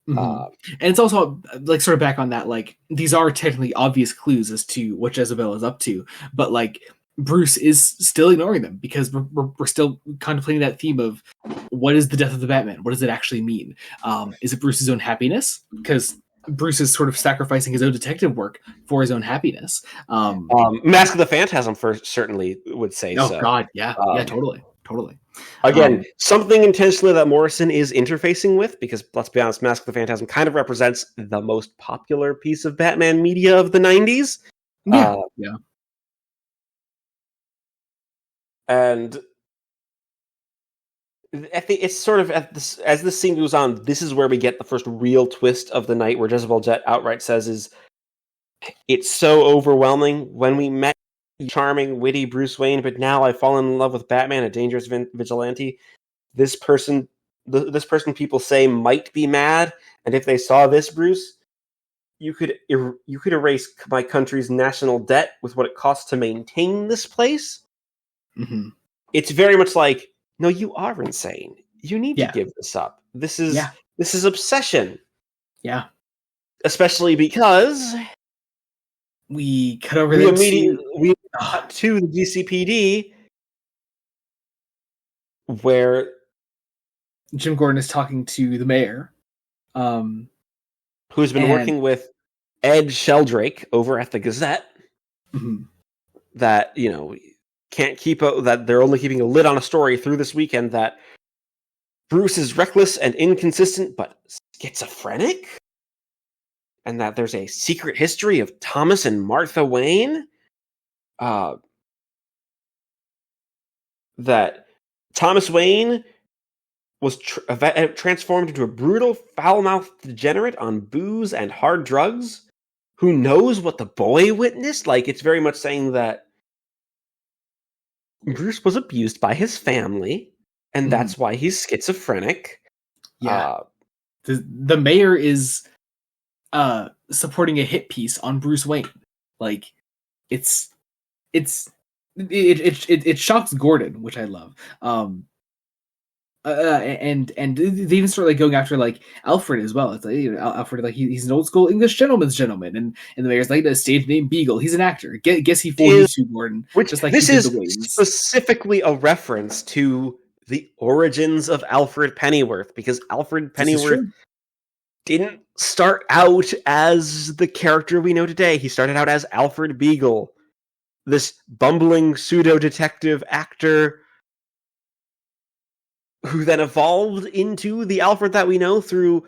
And it's also like sort of back on that, like these are technically obvious clues as to what Jezebel is up to, but like Bruce is still ignoring them because we're still contemplating that theme of what is the death of the Batman? What does it actually mean? Is it Bruce's own happiness? Because Bruce is sort of sacrificing his own detective work for his own happiness. Mask of the Phantasm certainly would say so. Oh God, yeah, totally. Again, something intentionally that Morrison is interfacing with, because let's be honest, Mask of the Phantasm kind of represents the most popular piece of Batman media of the 90s. Yeah. And it's sort of as this scene goes on, this is where we get the first real twist of the night, where Jezebel Jet outright says it's so overwhelming. When we met charming, witty Bruce Wayne, but now I've fallen in love with Batman, a dangerous vigilante. This person people say might be mad, and if they saw this, Bruce, you could erase my country's national debt with what it costs to maintain this place. It's very much like, no, you are insane. You need to give this up. This is obsession. Yeah, especially because we cut over to the GCPD, where Jim Gordon is talking to the mayor, who's been working with Ed Sheldrake over at the Gazette. That can't keep that they're only keeping a lid on a story through this weekend that Bruce is reckless and inconsistent, but schizophrenic. And that there's a secret history of Thomas and Martha Wayne. That Thomas Wayne was transformed into a brutal, foul-mouthed degenerate on booze and hard drugs. Who knows what the boy witnessed? Like, it's very much saying that Bruce was abused by his family, and that's why he's schizophrenic. Yeah. The mayor is supporting a hit piece on Bruce Wayne. Like, it shocks Gordon, which I love. And they even start like going after like Alfred as well. It's like, Alfred, like he's an old school English gentleman's gentleman, and the mayor's like a stage name Beagle. He's an actor. Guess he fooled you too, Gordon. Which just like this is specifically a reference to the origins of Alfred Pennyworth, because Alfred Pennyworth didn't start out as the character we know today. He started out as Alfred Beagle, this bumbling pseudo detective actor who then evolved into the Alfred that we know through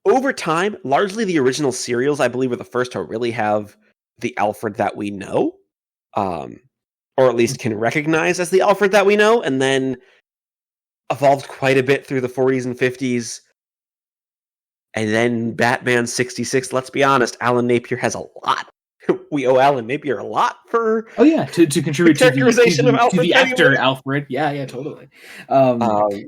over time. Largely the original serials, I believe, were the first to really have the Alfred that we know, or at least can recognize as the Alfred that we know, and then evolved quite a bit through the 40s and 50s. And then Batman 66, let's be honest, Alan Napier has a lot. We owe Alan Napier a lot for to contribute to the actor Alfred. Yeah, totally.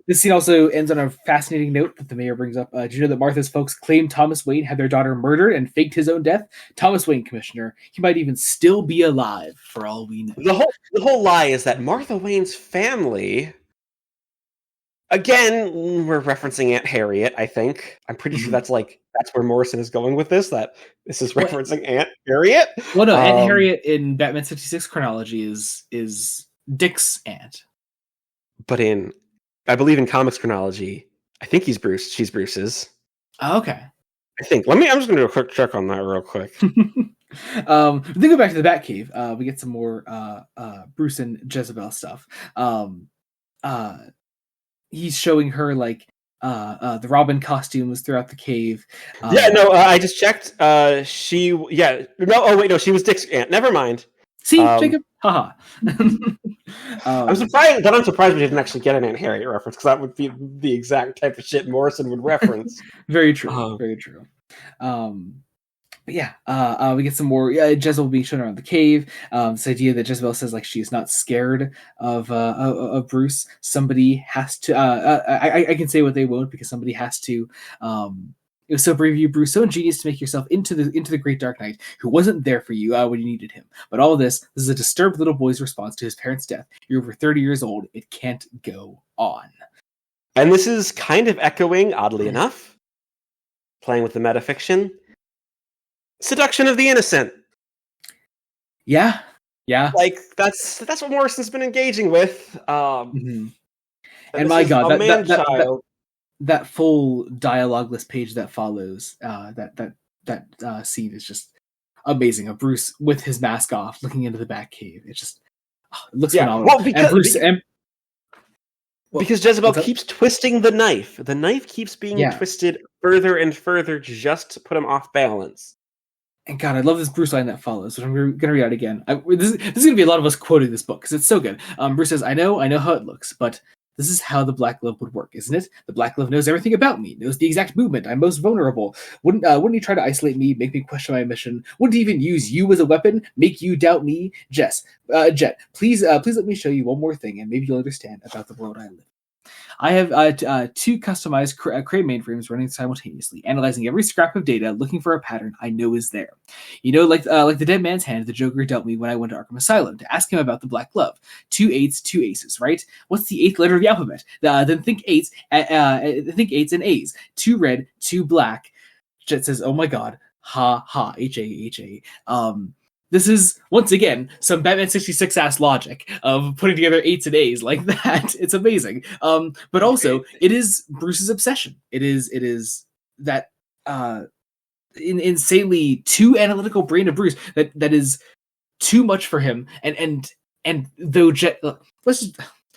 This scene also ends on a fascinating note that the mayor brings up. Do you know that Martha's folks claim Thomas Wayne had their daughter murdered and faked his own death? Thomas Wayne, Commissioner, he might even still be alive for all we know. The whole lie is that Martha Wayne's family. Again, we're referencing Aunt Harriet, I think. I'm pretty sure that's where Morrison is going with this, that this is referencing Aunt Harriet. Well, no, Aunt Harriet in Batman 66 chronology is Dick's aunt. But I believe in comics chronology, I think he's Bruce. She's Bruce's. Oh, okay. I think. I'm just going to do a quick check on that real quick. Then go back to the Batcave. We get some more Bruce and Jezebel stuff. He's showing her the Robin costumes throughout the cave. I just checked. She was Dick's aunt. Never mind. See, Jacob? Haha. I'm surprised we didn't actually get an Aunt Harriet reference, because that would be the exact type of shit Morrison would reference. Very true. Very true. We get some more Jezebel being shown around the cave. This idea that Jezebel says she's not scared of Bruce. Somebody has to. I can say what they won't, because somebody has to. It was so brave of you, Bruce, so ingenious to make yourself into the great Dark Knight, who wasn't there for you when you needed him. But all this is a disturbed little boy's response to his parents' death. You're over 30 years old. It can't go on. And this is kind of echoing, oddly enough, playing with the metafiction, seduction of the innocent. Yeah. That's what Morrison's been engaging with. And my God, that full dialogueless page that follows that scene is just amazing. Of Bruce with his mask off, looking into the Batcave. It just it looks phenomenal. Because Jezebel keeps twisting the knife. The knife keeps being twisted further and further just to put him off balance. And God, I love this Bruce line that follows, which I'm going to read out again. This is going to be a lot of us quoting this book, because it's so good. Bruce says, I know how it looks, but this is how the Black Glove would work, isn't it? The Black Glove knows everything about me, knows the exact movement I'm most vulnerable. Wouldn't he try to isolate me, make me question my mission? Wouldn't he even use you as a weapon, make you doubt me? Jet, please let me show you one more thing, and maybe you'll understand about the world I live in. I have two customized Crane mainframes running simultaneously, analyzing every scrap of data, looking for a pattern I know is there. Like the dead man's hand the Joker dealt me when I went to Arkham Asylum to ask him about the Black Glove. 2 8s, 2 aces, right? What's the 8th letter of the alphabet? Then think 8s, think 8s and A's. 2 red, 2 black. Jet says, "Oh my God, ha ha, H-A-H-A." This is, once again, some Batman 66 ass logic of putting together 8s and A's like that. It's amazing. But also, it is Bruce's obsession. It is that insanely too analytical brain of Bruce that is too much for him. And though Jet,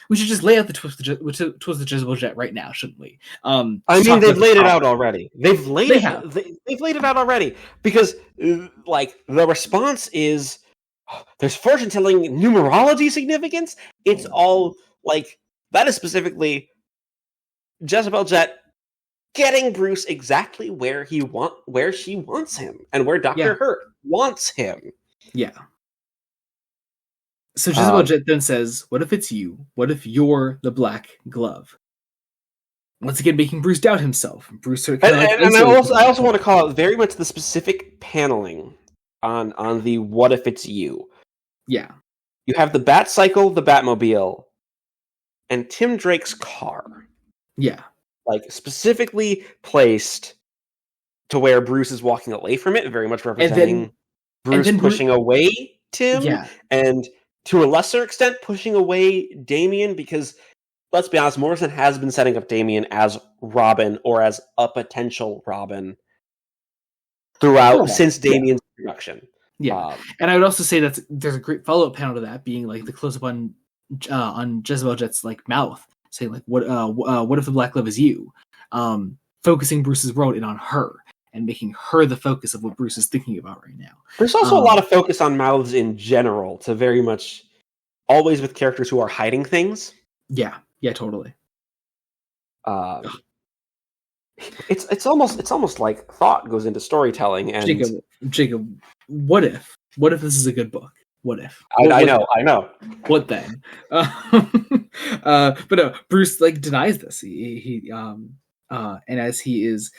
we should just lay out the twist the Jezebel Jet right now, shouldn't we? They've laid it out already. They've laid it out already, because the response is there's fortune telling numerology significance. It's all that is specifically Jezebel Jet getting Bruce exactly where she wants him, and where Dr. Hurt wants him. Yeah. So Jezebel Jet then says, "What if it's you? What if you're the Black Glove?" Once again, making Bruce doubt himself. Bruce I also want to call out very much the specific paneling on the "What if it's you?" Yeah, you have the Bat Cycle, the Batmobile, and Tim Drake's car. Yeah, specifically placed to where Bruce is walking away from it, very much representing Bruce pushing away Tim, and to a lesser extent, pushing away Damian, because, let's be honest, Morrison has been setting up Damian as Robin, or as a potential Robin, throughout, since Damian's introduction. Yeah, and I would also say that there's a great follow-up panel to that, being the close-up on on Jezebel Jet's like mouth, saying like, what if the Black Love is you?" Focusing Bruce's world in on her and making her the focus of what Bruce is thinking about right now. There's also a lot of focus on mouths in general, to very much always with characters who are hiding things. Yeah, totally. It's almost like thought goes into storytelling. And Jacob, what if this is a good book? What if? I know. What then? But no, Bruce like denies this. He and as he is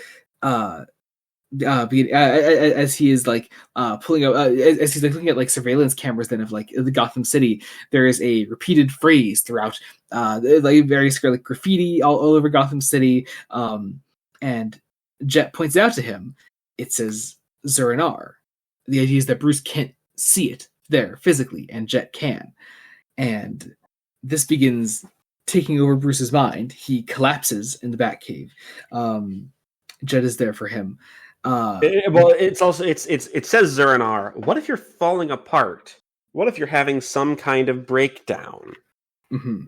as he is like pulling up as he's like looking at like surveillance cameras then of like the Gotham City, there is a repeated phrase throughout like various like graffiti all over Gotham City, and Jet points out to him, it says Zur-En-Arrh. The idea is that Bruce can't see it there physically and Jet can, and this begins taking over Bruce's mind. He collapses in the Batcave. Jet is there for him. It says Zur-En-Arrh. What if you're falling apart? What if you're having some kind of breakdown? Mm-hmm.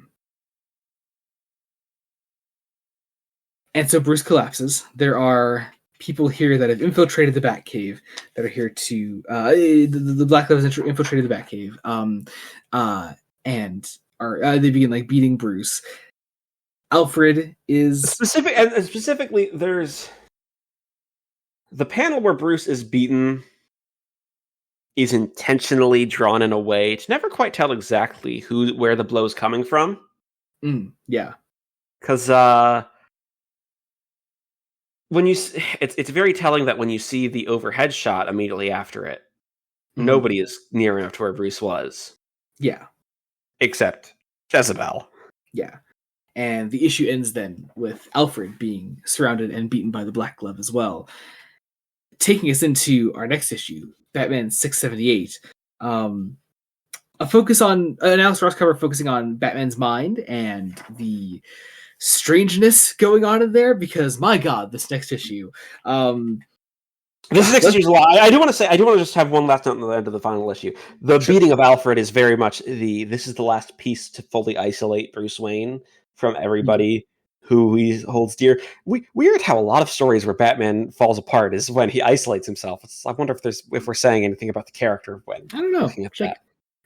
And so Bruce collapses. There are people here that have infiltrated the Batcave that are here to the Black Love has infiltrated the Batcave, and are they begin like beating Bruce. Alfred is specifically there's the panel where Bruce is beaten is intentionally drawn in a way to never quite tell exactly where the blow's coming from. Yeah, because when it's very telling that when you see the overhead shot immediately after it, nobody is near enough to where Bruce was. Yeah, except Jezebel. Yeah. And the issue ends then with Alfred being surrounded and beaten by the Black Glove as well. Taking us into our next issue, Batman 678. A focus on an Alex Ross cover focusing on Batman's mind and the strangeness going on in there, because my God, this next issue. This next issue is a lot. I do want to just have one last note on the end of the final issue. The beating of Alfred is very much this is the last piece to fully isolate Bruce Wayne from everybody who he holds dear. Weird how a lot of stories where Batman falls apart is when he isolates himself. I wonder if we're saying anything about the character when I don't know.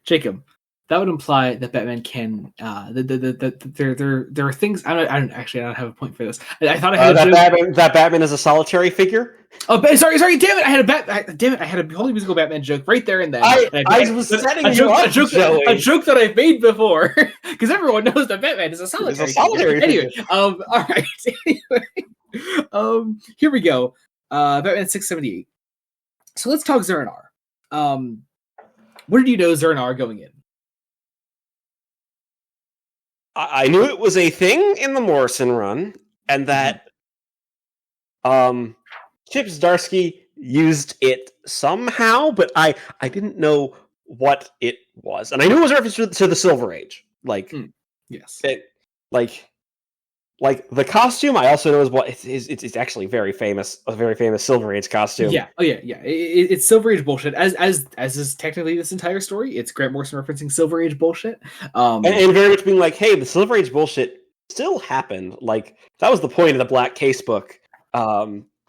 Jacob, that would imply that Batman can. There are things. I don't have a point for this. I thought I had that Batman is a solitary figure. Oh, sorry! Damn it! I had a whole musical Batman joke right there and then. I was setting a joke that I've made before, because everyone knows that Batman is a solitary. Anyway, all right. Anyway, here we go. Batman 678. So let's talk Zur-En-Arrh. What did you know Zur-En-Arrh going in? I knew it was a thing in the Morrison run, and that Chip Zdarsky used it somehow, but I didn't know what it was, and I knew it was a reference to the Silver Age. Yes, like the costume. I also know it's actually a very famous Silver Age costume. Yeah, it's Silver Age bullshit. As is technically this entire story. It's Grant Morrison referencing Silver Age bullshit, and very much being like, hey, the Silver Age bullshit still happened. Like that was the point of the Black Case book.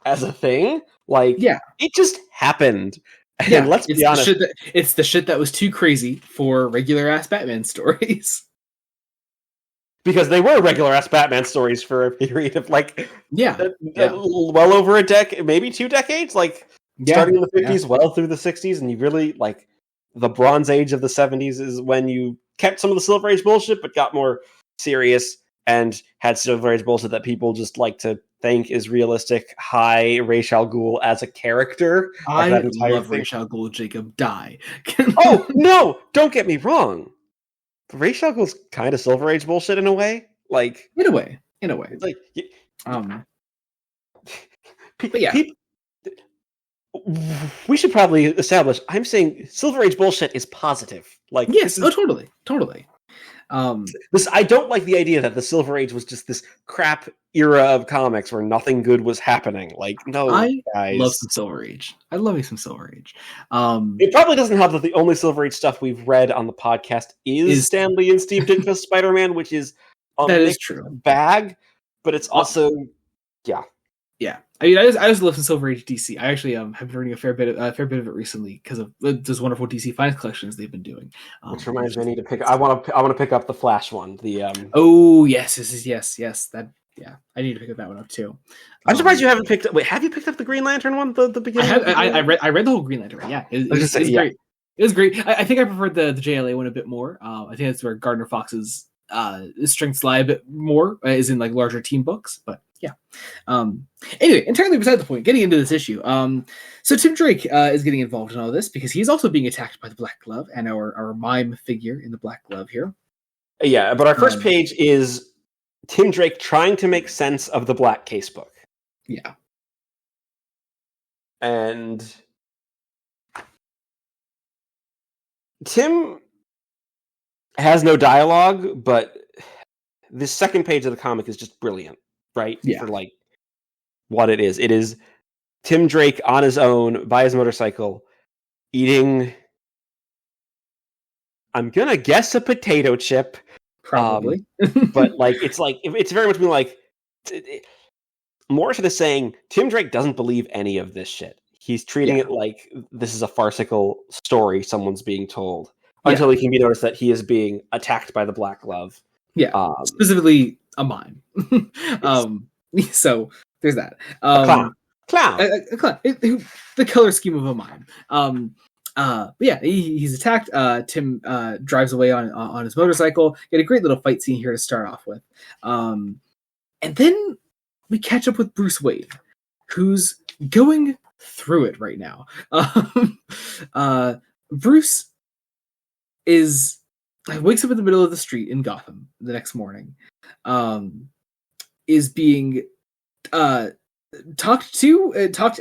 As a thing, it just happened. And let's be honest, it's the shit that was too crazy for regular ass Batman stories. Because they were regular ass Batman stories for a period of well over a decade, maybe 2 decades, starting in the 50s, well through the 60s, and you really the Bronze Age of the 70s is when you kept some of the Silver Age bullshit, but got more serious and had Silver Age bullshit that people just like to think is realistic. Hi, Ra's al Ghul as a character. I love Ra's al Ghul. Jacob, die. Oh no! Don't get me wrong. Ra's al Ghul's kind of Silver Age bullshit in a way. In a way. We should probably establish. I'm saying Silver Age bullshit is positive. Yes, totally. I don't like the idea that the Silver Age was just this crap era of comics where nothing good was happening. Like, no, I guys. love some Silver Age. I love me some Silver Age. It probably doesn't help that the only Silver Age stuff we've read on the podcast is Stan Lee and Steve Ditko's Spider-Man, which is that is true bag, but it's also yeah. I mean, I just love some Silver Age DC. I actually have been reading a fair bit of it recently because of those wonderful DC Finance collections they've been doing. Which reminds me, I need to pick. I want to pick up the Flash one. The oh yes, that I need to pick up that one up too. I'm surprised you haven't picked up. Wait, have you picked up the Green Lantern one? The beginning. I read the whole Green Lantern. Yeah, it was great. It was great. I think I preferred the JLA one a bit more. I think that's where Gardner Fox's strengths lie a bit more, is in like larger team books, but. Yeah. Anyway, entirely beside the point, getting into this issue. So Tim Drake is getting involved in all this because he's also being attacked by the Black Glove and our mime figure in the Black Glove here. Yeah, but our first page is Tim Drake trying to make sense of the Black Casebook. Yeah. And Tim has no dialogue, but this second page of the comic is just brilliant. Right? Yeah. For like what it is. It is Tim Drake on his own by his motorcycle eating, I'm gonna guess, a potato chip. Probably. But it's very much been like Morrison is saying Tim Drake doesn't believe any of this shit. He's treating it like this is a farcical story someone's being told until he can be noticed that he is being attacked by the Black Glove. Yeah. Specifically a mime. So there's that. Clown. A clown. The color scheme of a mime. But yeah, he's attacked. Tim drives away on his motorcycle. Get a great little fight scene here to start off with. And then we catch up with Bruce Wayne, who's going through it right now. Bruce wakes up in the middle of the street in Gotham the next morning. Is being talked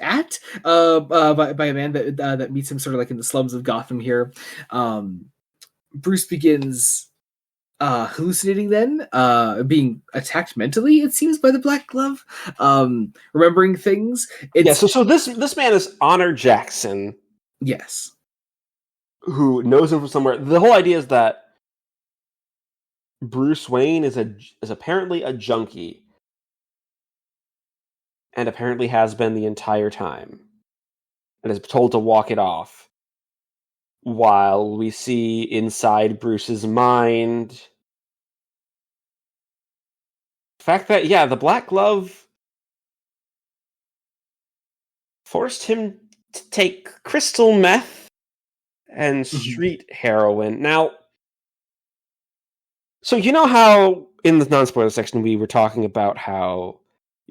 at by a man that meets him sort of like in the slums of Gotham here. Bruce begins hallucinating then, being attacked mentally, it seems, by the Black Glove, remembering things. So this man is Honor Jackson. Yes. Who knows him from somewhere. The whole idea is that Bruce Wayne is apparently a junkie. And apparently has been the entire time. And is told to walk it off. While we see inside Bruce's mind the fact that, the Black Glove forced him to take crystal meth and street heroin. Now, so you know how in the non-spoiler section we were talking about how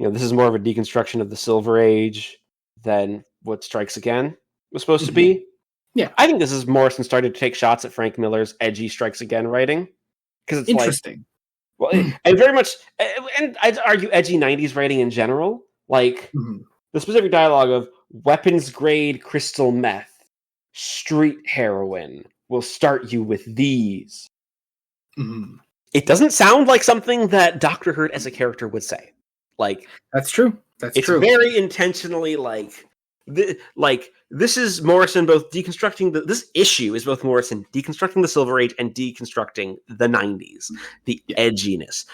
this is more of a deconstruction of the Silver Age than what Strikes Again was supposed to be? Yeah. I think this is Morrison started to take shots at Frank Miller's edgy Strikes Again writing. Because it's interesting. And very much, and I'd argue edgy 90s writing in general. Like, the specific dialogue of weapons grade crystal meth, street heroin, will start you with these. It doesn't sound like something that Dr. Hurt as a character would say. Like, that's true. It's true. Very intentionally this is Morrison both deconstructing this issue is both Morrison deconstructing the Silver Age and deconstructing the 90s, the edginess,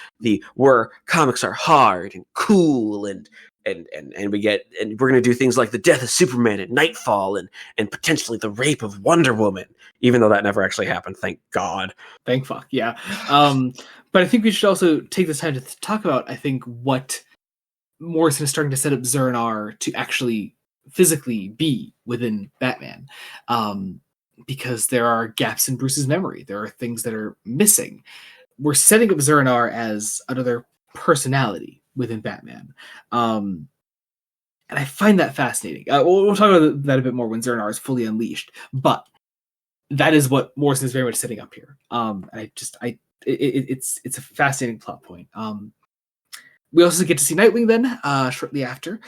where comics are hard and cool and we're going to do things like the death of Superman and Nightfall and potentially the rape of Wonder Woman, even though that never actually happened. Thank God. Thank fuck. Yeah. But I think we should also take this time to talk about, I think, what Morrison is starting to set up Zur-En-Arrh to actually physically be within Batman, because there are gaps in Bruce's memory. There are things that are missing. We're setting up Zur-En-Arrh as another personality within Batman, and I find that fascinating. We'll talk about that a bit more when Zur-En-Arrh is fully unleashed, but that is what Morrison is very much setting up here. And it's a fascinating plot point. We also get to see Nightwing then, shortly after,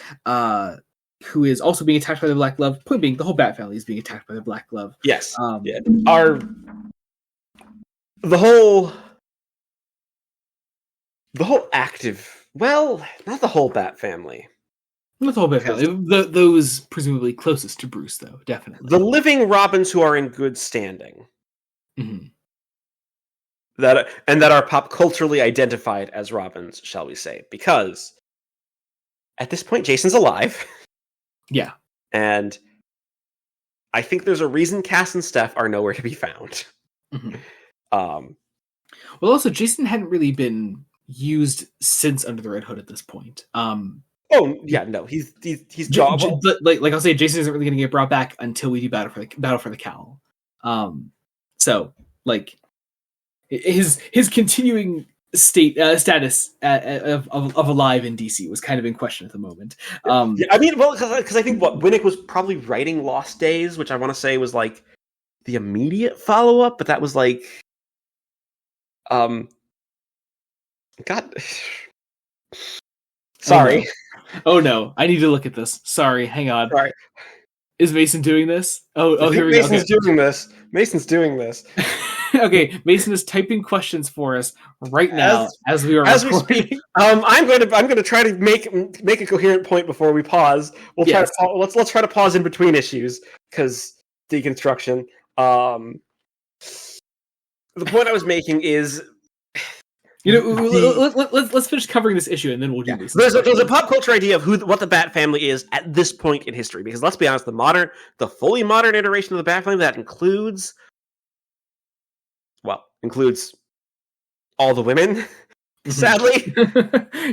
who is also being attacked by the Black Glove. Point being, the whole Bat family is being attacked by the Black Glove. Yes. The whole The whole active, well, not the whole Bat family. Not the whole Bat family. Those presumably closest to Bruce, though, definitely. The living Robins who are in good standing. Mm-hmm. That are pop culturally identified as Robins, shall we say. Because at this point, Jason's alive. Yeah. And I think there's a reason Cass and Steph are nowhere to be found. Mm-hmm. Well, also, Jason hadn't really been used since Under the Red Hood at this point. Oh yeah, no, he's like I'll say, Jason isn't really going to get brought back until we do Battle for the Cowl. So like his continuing status of alive in DC was kind of in question at the moment. Yeah, I mean, well, because I think Winnick was probably writing Lost Days, which I want to say was like the immediate follow up, but that was like, God, sorry. Oh no, I need to look at this. Sorry, hang on. Sorry. Is Mason doing this? Oh, here we go. Mason's doing this. Okay, Mason is typing questions for us right now as we speak. I'm going to try to make a coherent point before we pause. We'll try. Let's try to pause in between issues because deconstruction. The point I was making is, let's finish covering this issue and then we'll do this. There's a pop culture idea of what the Bat family is at this point in history. Because let's be honest, the fully modern iteration of the Bat family that includes all the women. Sadly,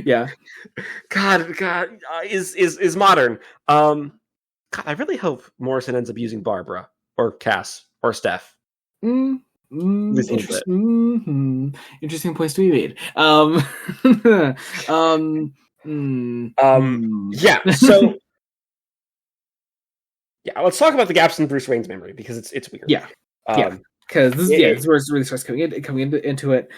yeah. God, is modern. God, I really hope Morrison ends up using Barbara or Cass or Steph. Interesting points to be made. Yeah. So, yeah. Let's talk about the gaps in Bruce Wayne's memory because it's weird. Yeah. Because this is where it really starts coming into it.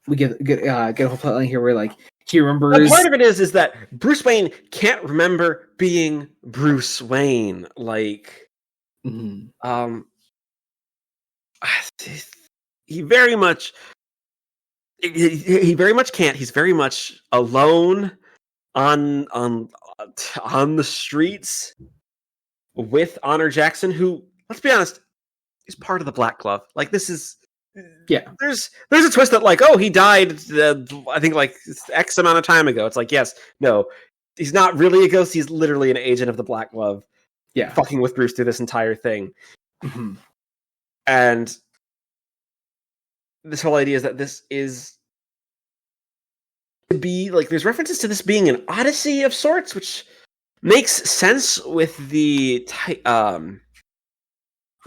We get a whole plot line here where like he remembers. Part of it is that Bruce Wayne can't remember being Bruce Wayne. Like, he very much can't. He's very much alone on the streets with Honor Jackson, who, let's be honest, is part of the Black Glove. Like, this is There's a twist that like, oh, he died. I think like X amount of time ago. It's like, yes, no, he's not really a ghost. He's literally an agent of the Black Glove. Yeah, fucking with Bruce through this entire thing. And this whole idea is that this is to be like, there's references to this being an odyssey of sorts, which makes sense with the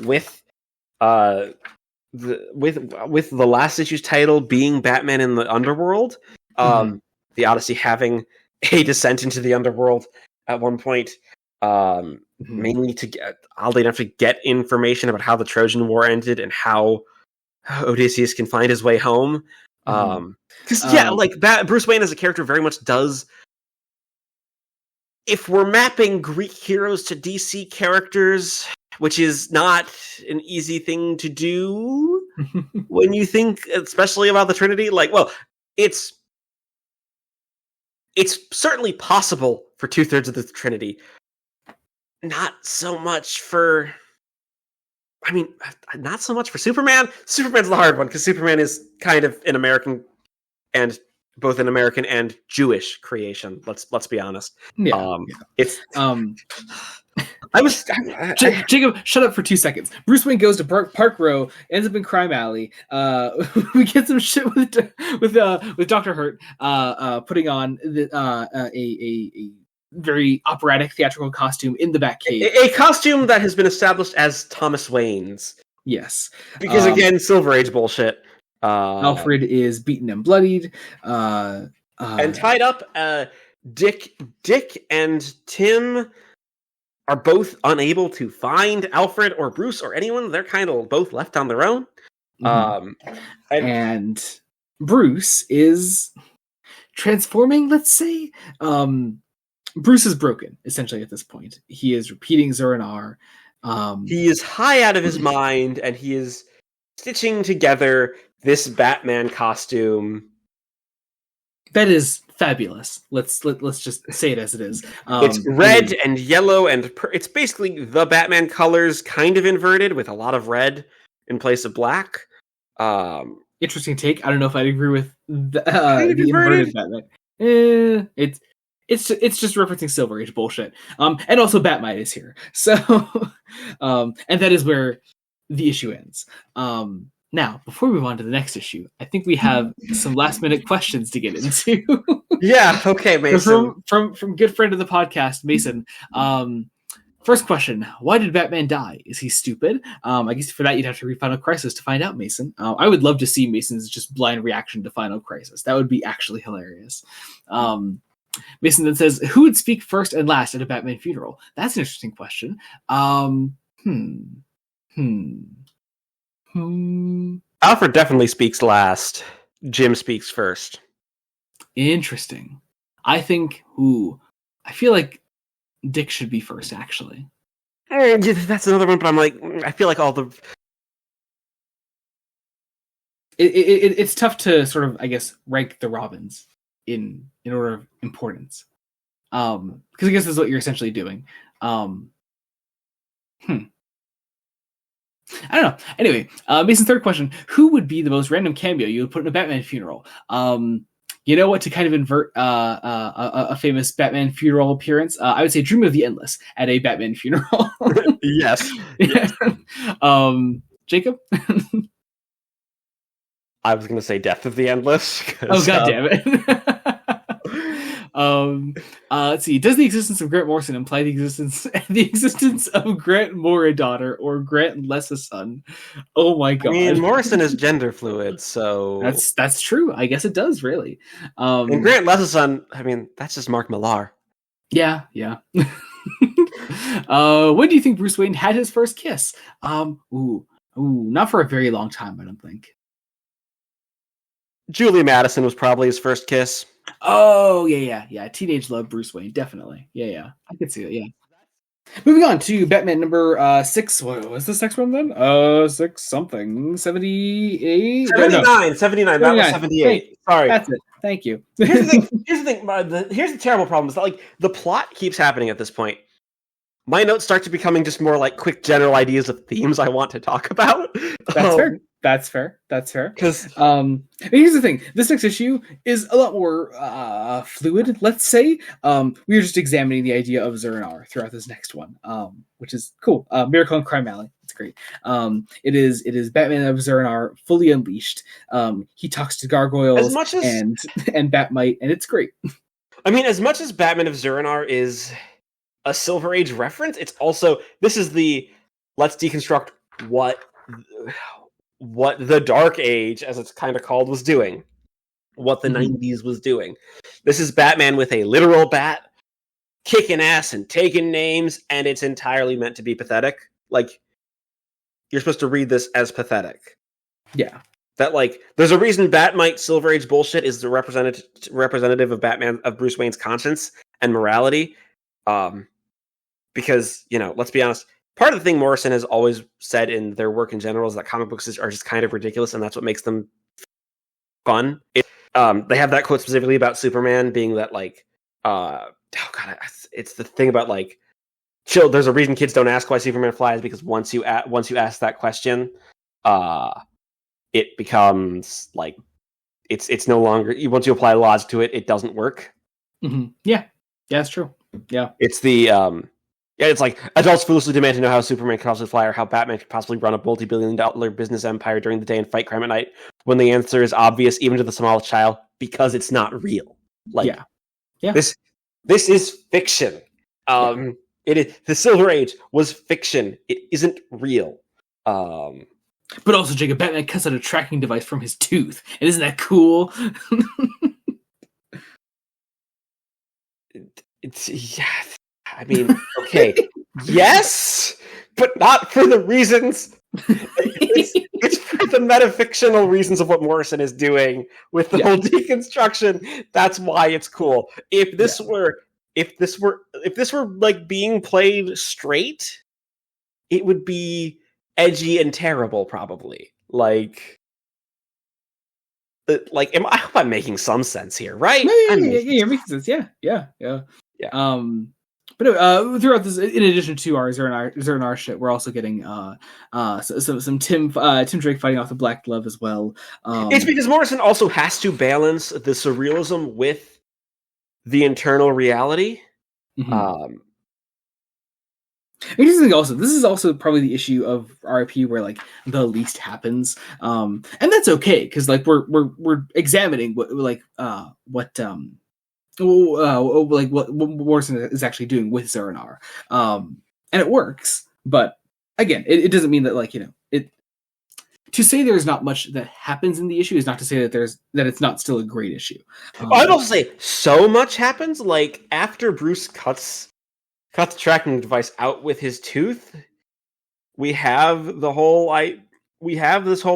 with the last issue's title being Batman in the Underworld. The Odyssey having a descent into the underworld at one point, mainly to get, oddly enough, to get information about how the Trojan War ended and how Odysseus can find his way home. Because Bruce Wayne as a character very much does. If we're mapping Greek heroes to DC characters, which is not an easy thing to do when you think, especially about the Trinity, like, well, it's certainly possible for 2/3 of the Trinity. Not so much for Superman. Superman's the hard one because Superman is kind of an American and both an American and Jewish creation. Let's be honest. It's Jacob, shut up for 2 seconds. Bruce Wayne goes to Park Row, ends up in Crime Alley. We get some shit with Dr. Hurt putting on a very operatic theatrical costume in the Batcave. A costume that has been established as Thomas Wayne's. Yes. Because again, Silver Age bullshit. Alfred is beaten and bloodied. And tied up. Dick and Tim are both unable to find Alfred or Bruce or anyone. They're kind of both left on their own. And Bruce is transforming, let's say. Bruce is broken, essentially, at this point. He is repeating Zur-En-Arrh. He is high out of his mind, and he is stitching together this Batman costume That is fabulous. Let's just say it as it is. It's red and yellow, and it's basically the Batman colors, kind of inverted, with a lot of red in place of black. Interesting take. I don't know if I'd agree with the inverted inverted Batman. It's just referencing Silver Age bullshit. And also Batmite is here, so and that is where the issue ends. Now, before we move on to the next issue, I think we have some last minute questions to get into. Yeah, okay, Mason. From good friend of the podcast, Mason. First question: why did Batman die? Is he stupid? I guess for that you'd have to read Final Crisis to find out, Mason. I would love to see Mason's just blind reaction to Final Crisis. That would be actually hilarious. Mason then says, "Who would speak first and last at a Batman funeral?" That's an interesting question. Alfred definitely speaks last. Jim speaks first. Interesting. I think. I feel like Dick should be first, actually. That's another one, but I'm like, I feel like all the... It's tough to sort of, I guess, rank the Robins in order of importance. Because I guess that's what you're essentially doing. I don't know. Anyway, Mason's third question. Who would be the most random cameo you would put in a Batman funeral? You know what? To kind of invert a famous Batman funeral appearance, I would say Dream of the Endless at a Batman funeral. Yes. Jacob? I was going to say Death of the Endless. Oh, God damn it. Let's see. Does the existence of Grant Morrison imply the existence of Grant Moore a daughter or Grant Less a son? Oh my god! I mean, Morrison is gender fluid, so that's true. I guess it does really. And Grant Less a son. I mean, that's just Mark Millar. Yeah. When do you think Bruce Wayne had his first kiss? Not for a very long time, I don't think. Julie Madison was probably his first kiss. Oh, yeah. Teenage love, Bruce Wayne, definitely. Yeah. I could see it, yeah. Moving on to Batman number 6. What was this next one then? 6 something. 78? 79. That was 78. Sorry. That's it. Thank you. Here's the thing. Here's the terrible problem is that like the plot keeps happening at this point. My notes start to becoming just more like quick general ideas of themes I want to talk about. That's fair. Because here's the thing: this next issue is a lot more fluid. Let's say we are just examining the idea of Zur-En-Arrh throughout this next one, which is cool. Miracle on Crime Alley. It's great. It is Batman of Zur-En-Arrh fully unleashed. He talks to gargoyles and Batmite, and it's great. I mean, as much as Batman of Zur-En-Arrh is a Silver Age reference, it's also let's deconstruct what the Dark Age, as it's kind of called, was doing. What the 90s was doing. This is Batman with a literal bat, kicking ass and taking names, and it's entirely meant to be pathetic. Like, you're supposed to read this as pathetic. Yeah. That, like, there's a reason Batmite Silver Age bullshit is the representative of Bruce Wayne's conscience and morality. Because, let's be honest, part of the thing Morrison has always said in their work in general is that comic books are just kind of ridiculous, and that's what makes them fun. They have that quote specifically about Superman being that, like, it's the thing about, like, there's a reason kids don't ask why Superman flies, because once you ask that question, it becomes, like, it's no longer, once you apply logic to it, it doesn't work. Mm-hmm. Yeah, that's true. Yeah. It's the, it's like adults foolishly demand to know how Superman could possibly fly or how Batman could possibly run a multi-billion-dollar business empire during the day and fight crime at night, when the answer is obvious even to the smallest child, because it's not real. Like, yeah. This is fiction. It is, the Silver Age was fiction. It isn't real. But also, Jacob, Batman cuts out a tracking device from his tooth, and isn't that cool? I mean, okay, yes, but not for the reasons. It's for the metafictional reasons of what Morrison is doing with the whole deconstruction. That's why it's cool. If this were like being played straight, it would be edgy and terrible, probably. Like, I hope I'm making some sense here, right? Yeah, you're making sense. Yeah. But throughout this, in addition to our Zernar shit, we're also getting some Tim Drake fighting off the Black Glove as well. It's because Morrison also has to balance the surrealism with the internal reality. Mm-hmm. Interesting. Also, this is also probably the issue of R.I.P. where like the least happens, and that's okay because like we're examining what Morrison is actually doing with Zernar, and it works. But again, it doesn't mean that it. To say there's not much that happens in the issue is not to say that it's not still a great issue. I'd also say so much happens. Like after Bruce cuts the tracking device out with his tooth, we have this whole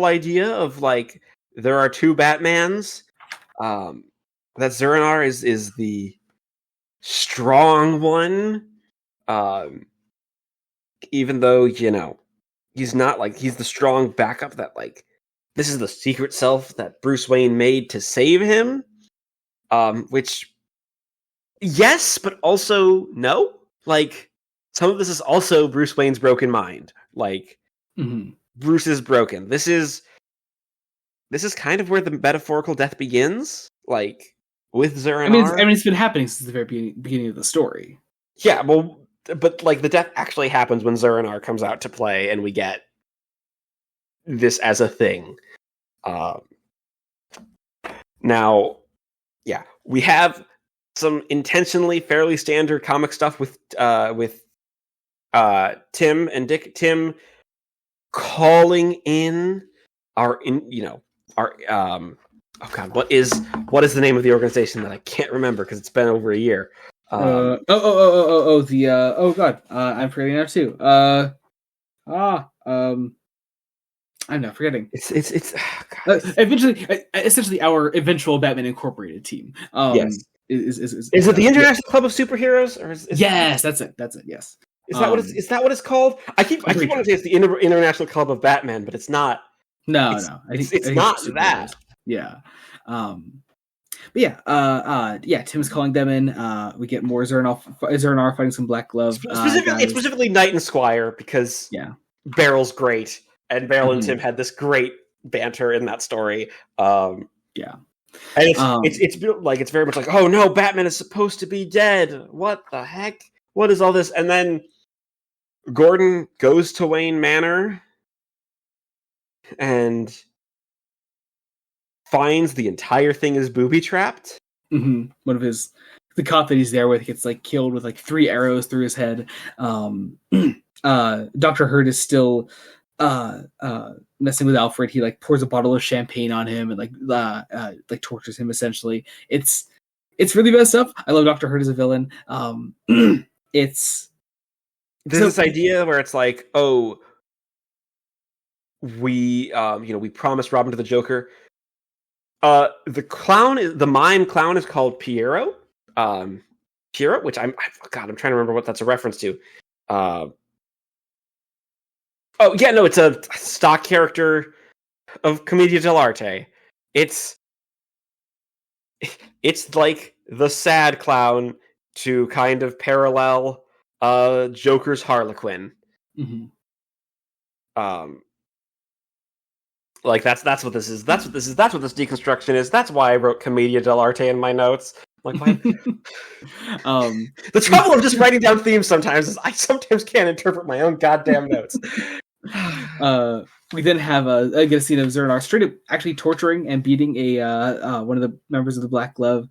idea of like there are two Batmans. That Zernar is the strong one, even though he's not he's the strong backup that this is the secret self that Bruce Wayne made to save him. Which yes, but also no. Some of this is also Bruce Wayne's broken mind. Bruce is broken. This is kind of where the metaphorical death begins. With Zernar. I mean, it's been happening since the very beginning of the story. Yeah, well, but the death actually happens when Zernar comes out to play, and we get this as a thing. Now, yeah, we have some intentionally fairly standard comic stuff with Tim and Dick. Tim calling in our oh god, what is the name of the organization that I can't remember because it's been over a year? I'm forgetting now too. I'm not forgetting. It's essentially our eventual Batman Incorporated team. Yes. Is it the International Club of Superheroes? Or yes, that's it. Yes. Is that what it's called? I keep wanting to say it's the International Club of Batman, but it's not. No. I think it's not that. Yeah. But yeah, Tim's calling them in. We get more Zernar fighting some Black Glove. Specifically Knight and Squire because Barrel's great, and Barrel and Tim had this great banter in that story. And it's very much like, oh no, Batman is supposed to be dead. What the heck? What is all this? And then Gordon goes to Wayne Manor and finds the entire thing is booby trapped. Mm-hmm. One of the cop that he's there with gets killed with 3 arrows through his head. Dr. Hurt is still messing with Alfred. He pours a bottle of champagne on him and tortures him essentially. It's really messed up. I love Dr. Hurt as a villain. There's this idea where it's we promised Robin to the Joker. The mime clown is called Piero. Piero, which I'm trying to remember what that's a reference to. It's a stock character of Commedia dell'arte. It's like the sad clown to kind of parallel Joker's Harlequin. Mm-hmm. That's what this is. That's what this deconstruction is. That's why I wrote Commedia dell'arte in my notes. Why? The trouble of just writing down themes sometimes is I sometimes can't interpret my own goddamn notes. We then have get a scene of Zernar straight up actually torturing and beating one of the members of the Black Glove.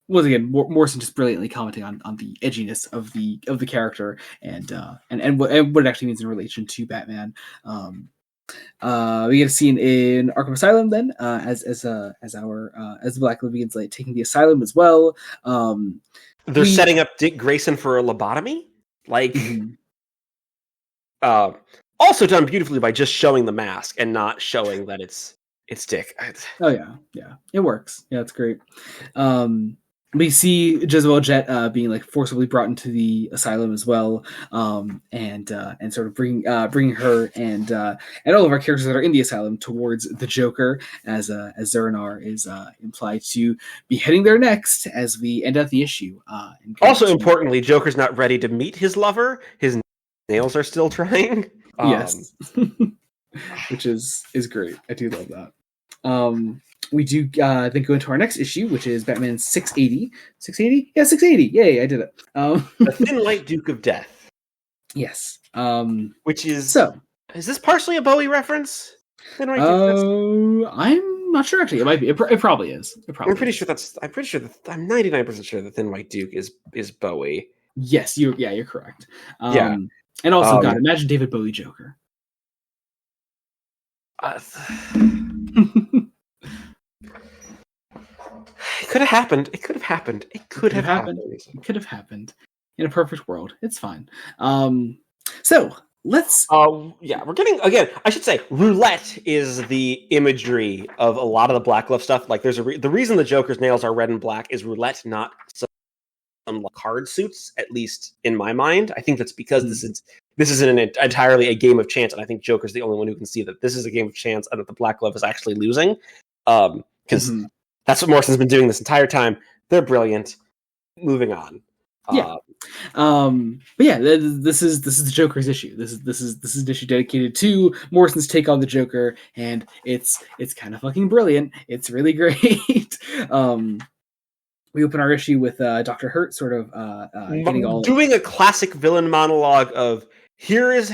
Once again, Morrison just brilliantly commenting on the edginess of the character and what it actually means in relation to Batman. We get a scene in Arkham Asylum then, as the Black Glove begins taking the asylum as well. They're setting up Dick Grayson for a lobotomy, also done beautifully by just showing the mask and not showing that it's Dick. Oh yeah, it works. Yeah, it's great. we see Jezebel Jet being like forcibly brought into the asylum as well, and sort of bringing her and all of our characters that are in the asylum towards the Joker, as Zeranar is implied to be heading there next as we end out the issue. Also, importantly, Joker's not ready to meet his lover. His nails are still trying. Yes, which is great. I do love that. We do then go into our next issue, which is Batman 680. 680? Yeah, 680. Yay, I did it. The Thin White Duke of Death. Yes. Which is... So, is this partially a Bowie reference? I'm not sure, actually. It might be. It probably is. I'm pretty sure that's... I'm 99% sure the Thin White Duke is Bowie. Yes, you're correct. Yeah. And also, God, imagine David Bowie Joker. It could have happened. It could have happened. It could have happened in a perfect world. It's fine. So let's. We're getting again. I should say, roulette is the imagery of a lot of the Black Glove stuff. Like, there's the reason the Joker's nails are red and black is roulette, not some card suits. At least in my mind, I think that's because this isn't entirely a game of chance, and I think Joker's the only one who can see that this is a game of chance and that the Black Glove is actually losing. Because. That's what Morrison's been doing this entire time. They're brilliant. Moving on. Yeah. But yeah, this is the Joker's issue. This is an issue dedicated to Morrison's take on the Joker, and it's kind of fucking brilliant. It's really great. We open our issue with Dr. Hurt sort of doing a classic villain monologue of here is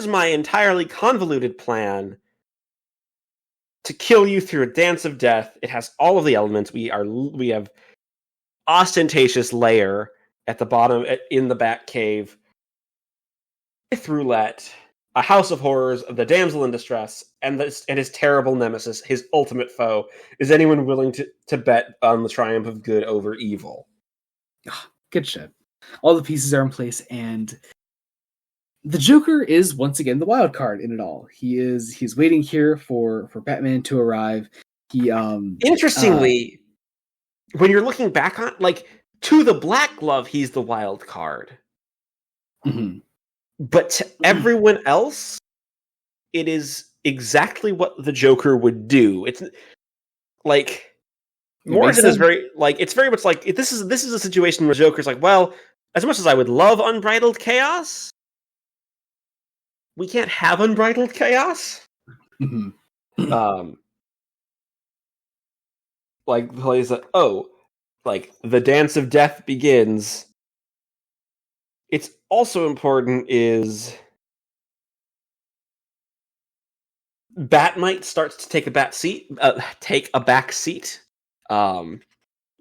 my entirely convoluted plan to kill you through a dance of death. It has all of the elements. We have ostentatious lair at the bottom in the Bat Cave, with roulette, a house of horrors, the damsel in distress, and his terrible nemesis, his ultimate foe. Is anyone willing to bet on the triumph of good over evil? Good shit. All the pieces are in place, and the Joker is once again the wild card in it all. He's waiting here for Batman to arrive. Interestingly, when you're looking back on, like, to the Black Glove, he's the wild card. Mm-hmm. But to everyone else, it is exactly what the Joker would do. It's like Morrison is very like, it's very much like, this is a situation where Joker's like, well, as much as I would love unbridled chaos, we can't have unbridled chaos. Mm-hmm. Like plays that. Like the dance of death begins. It's also important is Batmite starts to take a back seat.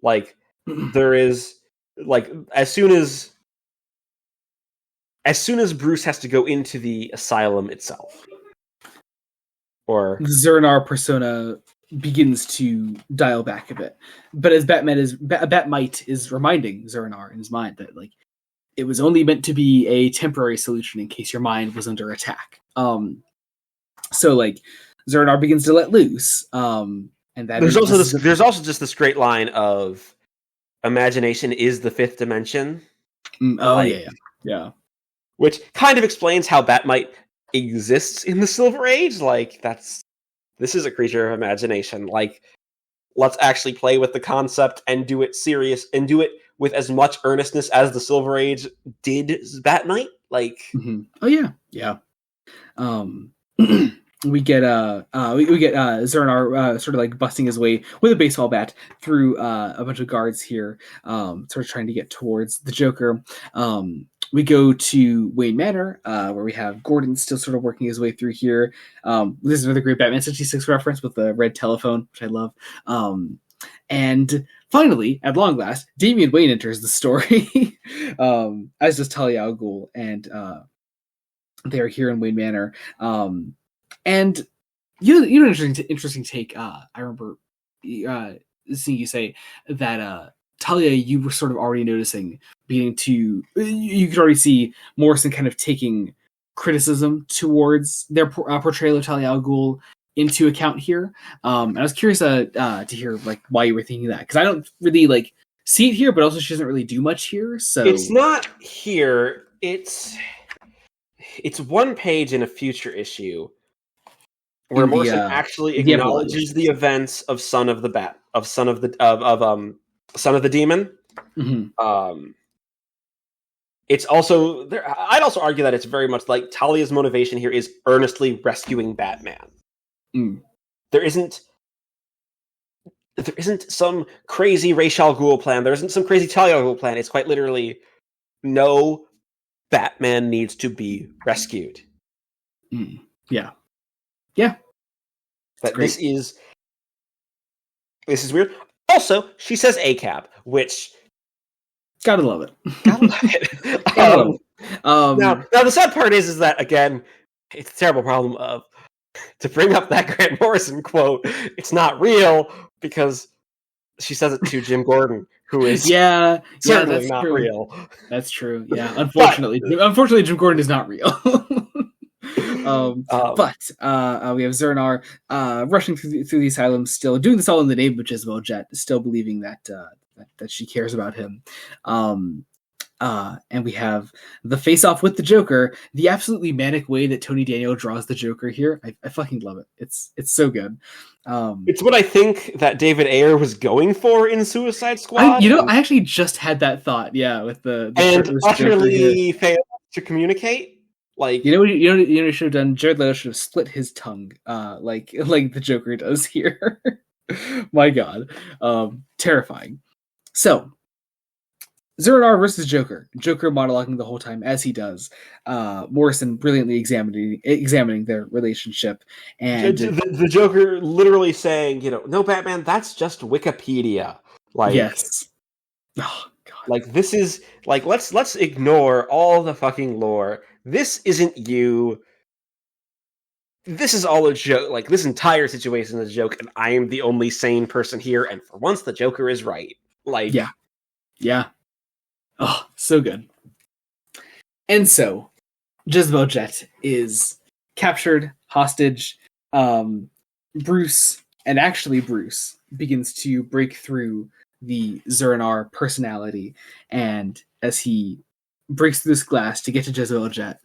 Like there is like as soon as Bruce has to go into the asylum itself, or the Zeranar persona begins to dial back a bit. But as Batmite is reminding Zeranar in his mind that like it was only meant to be a temporary solution in case your mind was under attack. So like Zeranar begins to let loose. And that there's also just this great line of imagination is the fifth dimension. Yeah. Which kind of explains how Batmite exists in the Silver Age. Like, this is a creature of imagination. Like, let's actually play with the concept and do it serious and do it with as much earnestness as the Silver Age did Batmite. Like, oh yeah. We get Zeranar sort of like busting his way with a baseball bat through a bunch of guards here, sort of trying to get towards the Joker. We go to Wayne Manor, where we have Gordon still sort of working his way through here. This is another great Batman 66 reference with the red telephone, which I love. And finally, at long last, Damian Wayne enters the story, as does Talia al Ghul, and they are here in Wayne Manor. And you know, interesting take. I remember seeing you say that Talia, you were sort of already noticing you could already see Morrison kind of taking criticism towards their portrayal of Talia al Ghul into account here. And I was curious to hear like why you were thinking that, because I don't really like see it here, but also she doesn't really do much here. So it's not here. It's one page in a future issue where Morrison actually acknowledges the events of Son of the Demon. Mm-hmm. It's also there. I'd also argue that it's very much like Talia's motivation here is earnestly rescuing Batman. Mm. There isn't some crazy Ra's al Ghul plan. There isn't some crazy Talia al Ghul plan. It's quite literally, no, Batman needs to be rescued. Mm. Yeah. Yeah. But this is weird. Also, she says ACAB, which gotta love it. Gotta love it. Now the sad part is that, again, it's a terrible problem of, to bring up that Grant Morrison quote, it's not real, because she says it to Jim Gordon, who is certainly not true. real. That's true. Yeah, unfortunately, Jim Gordon is not real. But we have Zur-En-Arrh rushing through the asylum, still doing this all in the name of Jezebel Jet, still believing that she cares about him. And we have the face-off with the Joker, the absolutely manic way that Tony Daniel draws the Joker here. I fucking love it. It's so good. It's what I think that David Ayer was going for in Suicide Squad. I actually just had that thought. Yeah, with the and utterly failed to communicate. Like, you know what he should have done? Jared Leto should have split his tongue, like the Joker does here. My God, terrifying. So, Zur-En-Arrh versus Joker. Joker monologuing the whole time as he does. Morrison brilliantly examining their relationship, and the Joker literally saying, "No, Batman, that's just Wikipedia." Like, yes. Oh God. Like, this is like, let's ignore all the fucking lore. This isn't you. This is all a joke. Like, this entire situation is a joke, and I am the only sane person here. And for once, the Joker is right. Like, yeah. Oh, so good. And so, Jezebel Jet is captured, hostage. Bruce begins to break through the Zur-En-Arrh personality, and as he breaks through this glass to get to Jezebel Jet,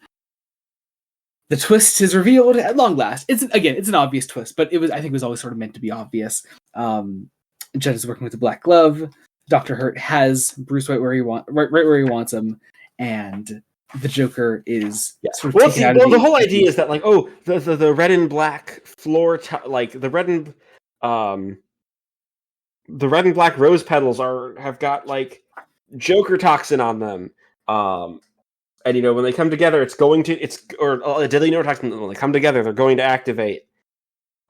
the twist is revealed at long last. It's an obvious twist, but I think it was always sort of meant to be obvious. Jet is working with the Black Glove. Dr. Hurt has Bruce right where he wants him, and the Joker is sort of taken out of the whole idea is that, like, the red and black floor, the red and black rose petals have got like Joker toxin on them, and when they come together, a deadly neurotoxin. When they come together, they're going to activate.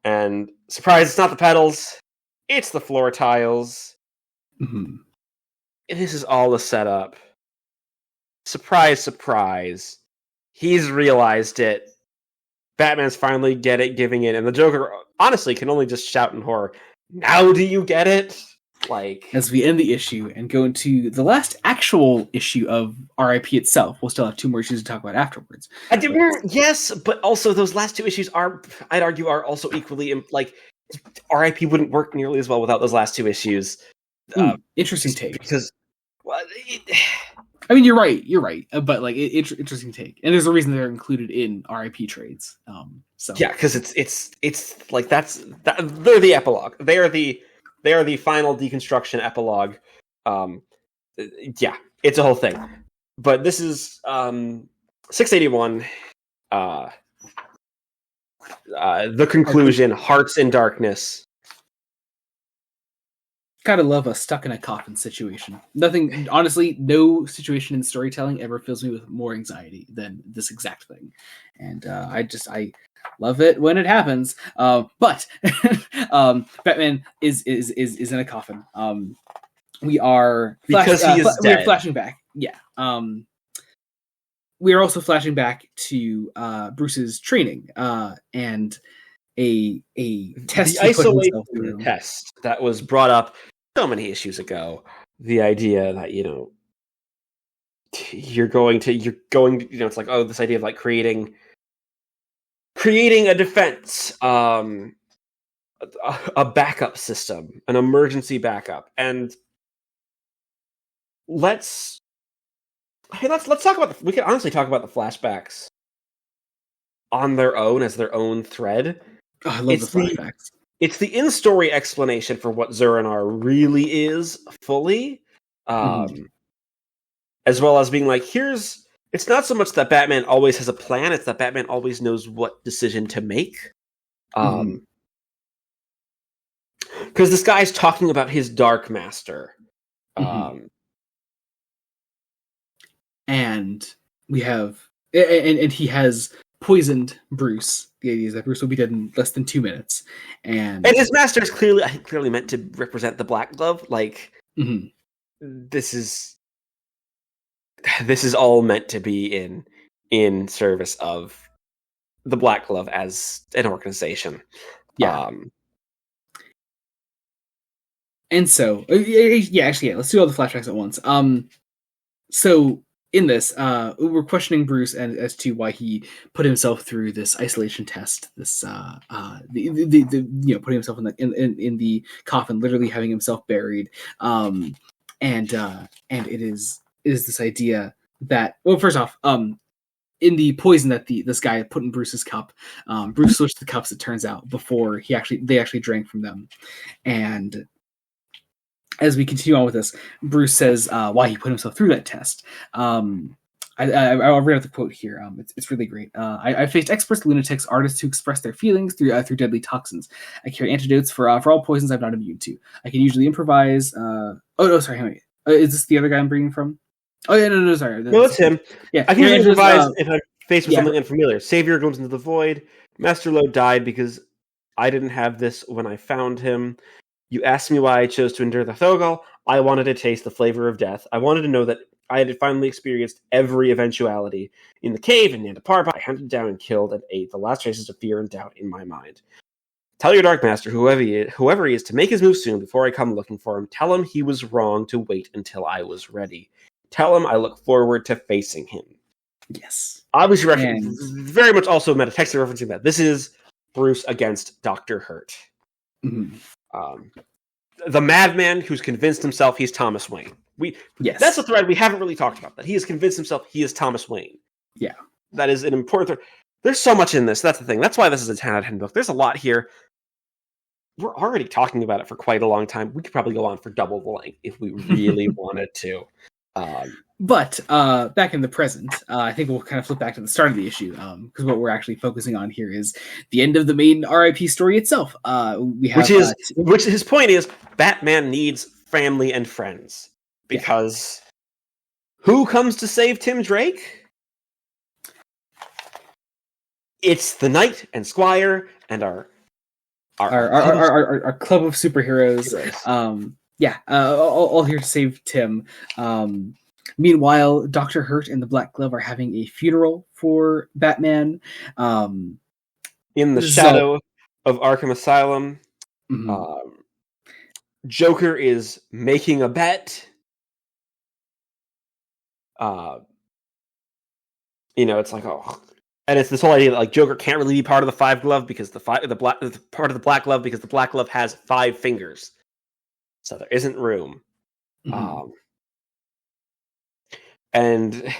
And surprise, it's not the petals, it's the floor tiles. Mm-hmm. This is all a setup. Surprise, surprise. He's realized it. Batman's finally giving it, and the Joker honestly can only just shout in horror, "Now do you get it?" Like, as we end the issue and go into the last actual issue of R.I.P. itself, we'll still have 2 more issues to talk about afterwards. Yes, but also those last 2 issues I'd argue, are also equally like, R.I.P. wouldn't work nearly as well without those last 2 issues. Interesting take. Because, I mean, you're right, but like, interesting take, and there's a reason they're included in R.I.P. trades. Because it's like they're the epilogue. They are the final deconstruction epilogue. It's a whole thing. But this is 681. The conclusion: Hearts in Darkness. Gotta love a stuck in a coffin situation. Nothing, honestly, no situation in storytelling ever fills me with more anxiety than this exact thing. And I love it when it happens. But Batman is in a coffin. We are dead. We are flashing back. Yeah. We are also flashing back to Bruce's training and a test. The isolation test that was brought up so many issues ago. The idea that you're going to it's like, this idea of like creating creating a defense, a backup system, an emergency backup, and let's talk about. We can honestly talk about the flashbacks on their own as their own thread. Oh, I love the flashbacks. It's the in-story explanation for what Zur-En-Arrh really is fully, as well as being like, it's not so much that Batman always has a plan, it's that Batman always knows what decision to make. Because this guy's talking about his Dark Master. And we have... And he has poisoned Bruce. The idea is that Bruce will be dead in less than 2 minutes. And his master is clearly meant to represent the Black Glove. Like, this is all meant to be in service of the Black Glove as an organization. Yeah. And so, let's do all the flashbacks at once. So in this, we're questioning Bruce and as to why he put himself through this isolation test. This, putting himself in the coffin, literally having himself buried. And it is this idea that, well, first off, in the poison that this guy put in Bruce's cup, Bruce switched the cups, it turns out, before they actually drank from them. And as we continue on with this, Bruce says why he put himself through that test. I'll read out the quote here. It's really great. I faced experts, lunatics, artists who express their feelings through deadly toxins. I carry antidotes for all poisons I'm not immune to. I can usually improvise. Is this the other guy I'm bringing from? Oh yeah, no, sorry. No, it's him. Yeah, I can usually improvise if I'm faced with something unfamiliar. Savior goes into the void. Master Load died because I didn't have this when I found him. You asked me why I chose to endure the Thogol. I wanted to taste the flavor of death. I wanted to know that I had finally experienced every eventuality. In the cave in Nanda Parbat, I hunted down and killed and ate the last traces of fear and doubt in my mind. Tell your Dark Master, whoever he is, to make his move soon before I come looking for him. Tell him he was wrong to wait until I was ready. Tell him I look forward to facing him. Yes. Obviously, very much also metatextually referencing that. This is Bruce against Dr. Hurt. The madman who's convinced himself he's Thomas Wayne. That's a thread we haven't really talked about. That he has convinced himself he is Thomas Wayne. Yeah. That is an important thread. There's so much in this. That's the thing. That's why this is a 10 out of 10 book. There's a lot here. We're already talking about it for quite a long time. We could probably go on for double the length if we really wanted to. But back in the present, I think we'll kind of flip back to the start of the issue, because what we're actually focusing on here is the end of the main R.I.P. story itself. Which his point is, Batman needs family and friends, because who comes to save Tim Drake? It's the Knight and Squire and our club of superheroes. All here to save Tim. Meanwhile, Dr. Hurt and the Black Glove are having a funeral for Batman. In the shadow of Arkham Asylum. Joker is making a bet. It's like, and it's this whole idea that like Joker can't really be part of the Five Glove because part of the Black Glove because the Black Glove has 5 fingers. So there isn't room. And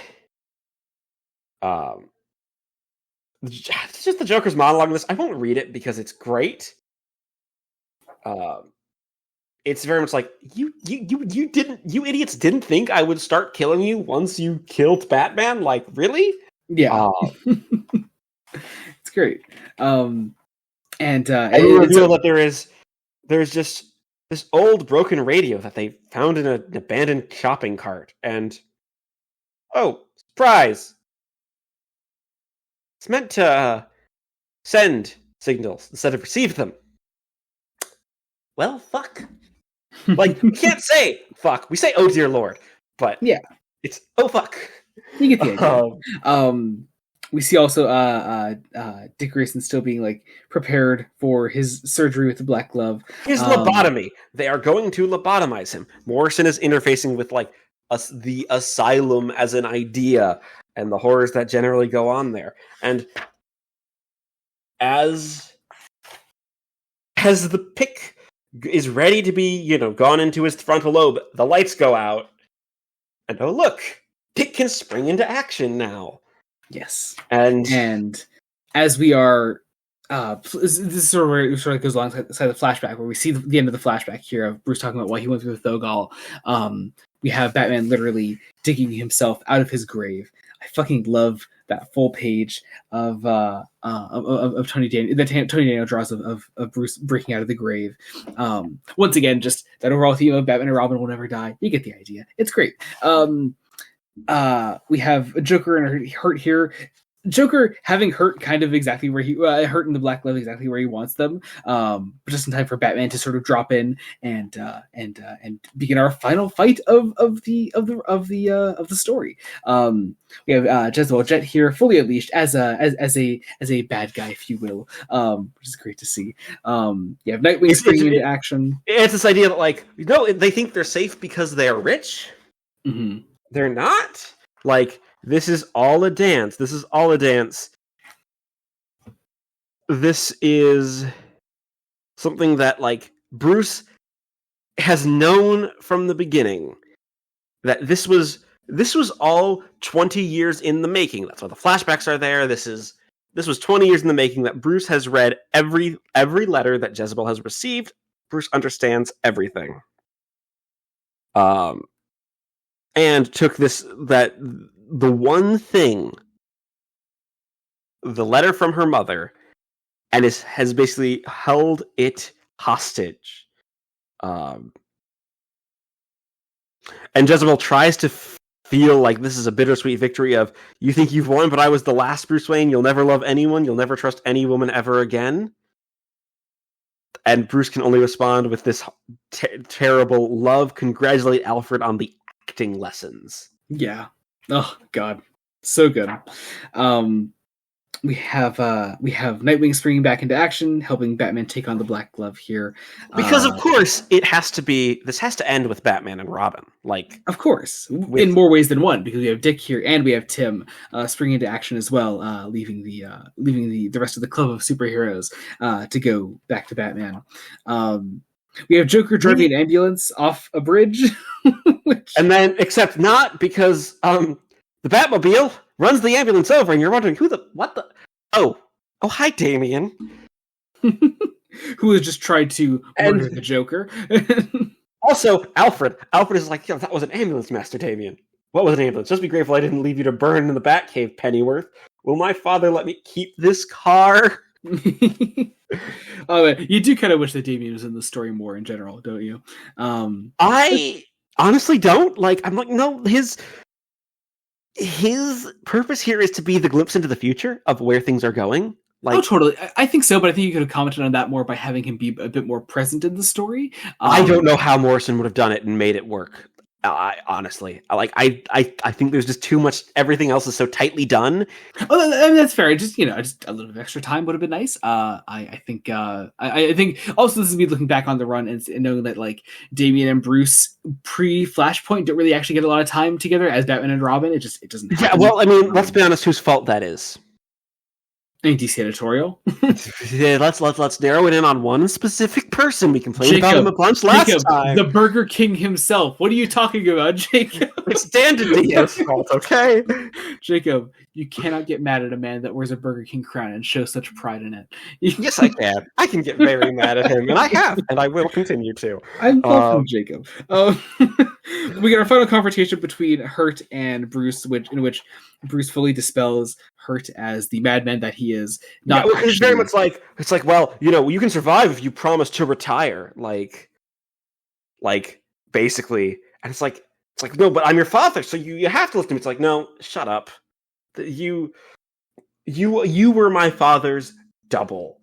it's just the Joker's monologue in this. I won't read it because it's great. It's very much like you idiots didn't think I would start killing you once you killed Batman? Like, really? Yeah. It's great. And we reveal that there's just this old broken radio that they found in an abandoned shopping cart, and surprise! It's meant to send signals instead of receive them. Well, fuck. Like, we can't say fuck. We say oh dear lord, but it's oh fuck. You get the idea. We see also Dick Grayson still being like prepared for his surgery with the Black Glove. His lobotomy. They are going to lobotomize him. Morrison is interfacing with like the asylum as an idea and the horrors that generally go on there. And as the pick is ready to be, gone into his frontal lobe, the lights go out, and oh look, Pick can spring into action now. Yes, and as we are, this is sort of goes alongside the flashback where we see the end of the flashback here of Bruce talking about what he went through with Thogol. We have Batman literally digging himself out of his grave. I fucking love that full page of Tony Daniel that Tony Daniel draws of Bruce breaking out of the grave. Once again, just that overall theme of Batman and Robin will never die. You get the idea. It's great. We have Joker and Hurt here. Joker having Hurt kind of exactly where he Hurt in the Black Glove exactly where he wants them, but just in time for Batman to sort of drop in and begin our final fight of the story. We have Jezebel Jet here, fully unleashed as a bad guy, if you will, which is great to see. You have Nightwing springing into action. It's this idea that they think they're safe because they are rich. Mm-hmm. They're not. This is all a dance. This is something that, Bruce has known from the beginning that this was all 20 years in the making. That's why the flashbacks are there. This was 20 years in the making, that Bruce has read every letter that Jezebel has received. Bruce understands everything. And took the one thing, the letter from her mother, and has basically held it hostage. And Jezebel tries to feel like this is a bittersweet victory of, you think you've won, but I was the last Bruce Wayne. You'll never love anyone. You'll never trust any woman ever again. And Bruce can only respond with this terrible love, congratulate Alfred on the acting lessons. Yeah. Oh God, so good. We have Nightwing springing back into action, helping Batman take on the Black Glove here. Because of course this has to end with Batman and Robin. Of course, in more ways than one, because we have Dick here and we have Tim springing into action as well, leaving the rest of the club of superheroes to go back to Batman. We have Joker driving an ambulance off a bridge. And then, except not, because the Batmobile runs the ambulance over, and you're wondering, oh, hi, Damian. Who has just tried to murder the Joker. Also, Alfred is like, that was an ambulance, Master Damian. What was an ambulance? Just be grateful I didn't leave you to burn in the Batcave, Pennyworth. Will my father let me keep this car? You do kind of wish that Damian was in the story more in general, don't you? I honestly don't. I'm like, no, his purpose here is to be the glimpse into the future of where things are going. Oh, totally. I think so, but I think you could have commented on that more by having him be a bit more present in the story. I don't know how Morrison would have done it and made it work. Honestly, I think there's just too much. Everything else is so tightly done. Oh, I mean, that's fair. Just a little bit of extra time would have been nice. I think also this is me looking back on the run and knowing that Damian and Bruce pre-Flashpoint don't really actually get a lot of time together as Batman and Robin. It doesn't happen. Yeah, well, I mean, let's be honest. Whose fault that is? DC editorial. Yeah, let's narrow it in on one specific person. We complained about him a bunch last time. The Burger King himself. What are you talking about, Jacob? It's Dan DiDio's fault, okay? Jacob, you cannot get mad at a man that wears a Burger King crown and show such pride in it. Yes, I can. I can get very mad at him, and I have, and I will continue to. I love him, Jacob. We get our final confrontation between Hurt and Bruce, in which Bruce fully dispels Hurt as the madman that he is. It's very much well, you can survive if you promise to retire. Basically, and it's like no, but I'm your father, so you have to listen to me. It's like, no, shut up. You were my father's double.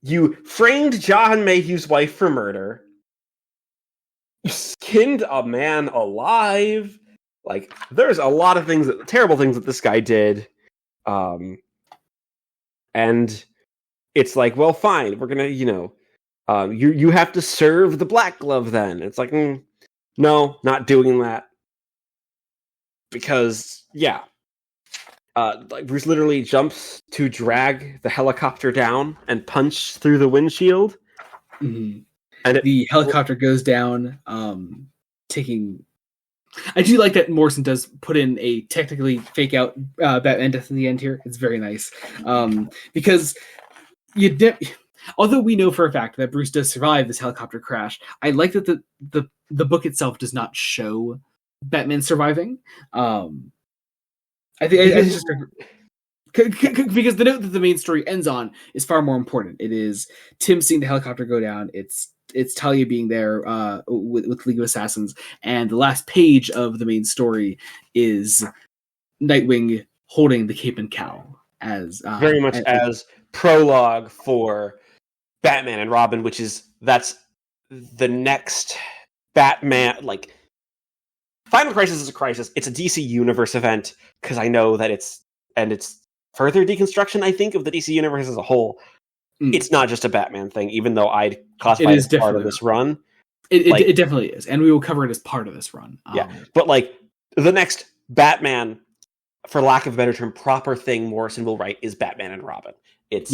You framed John Mayhew's wife for murder. You skinned a man alive. There's a lot of terrible things that this guy did. And it's like, well, fine, we're gonna, you have to serve the Black Glove then. It's like, no, not doing that. Because, yeah. like Bruce literally jumps to drag the helicopter down and punch through the windshield. Mm-hmm. And the helicopter goes down, taking... I do like that Morrison does put in a technically fake out Batman death at the end here. It's very nice. Because although we know for a fact that Bruce does survive this helicopter crash, I like that the book itself does not show Batman surviving. I think it's just because the note that the main story ends on is far more important. It is Tim seeing the helicopter go down. It's Talia being there with League of Assassins, and the last page of the main story is Nightwing holding the cape and cowl as very much as prologue for Batman and Robin, that's the next Batman. Like, Final Crisis is a crisis. It's a DC Universe event because I know that it's further deconstruction, I think, of the DC Universe as a whole. It's not just a Batman thing, even though I'd classify it as part of this run. It definitely is, and we will cover it as part of this run. But like the next Batman, for lack of a better term, proper thing Morrison will write is Batman and Robin. It's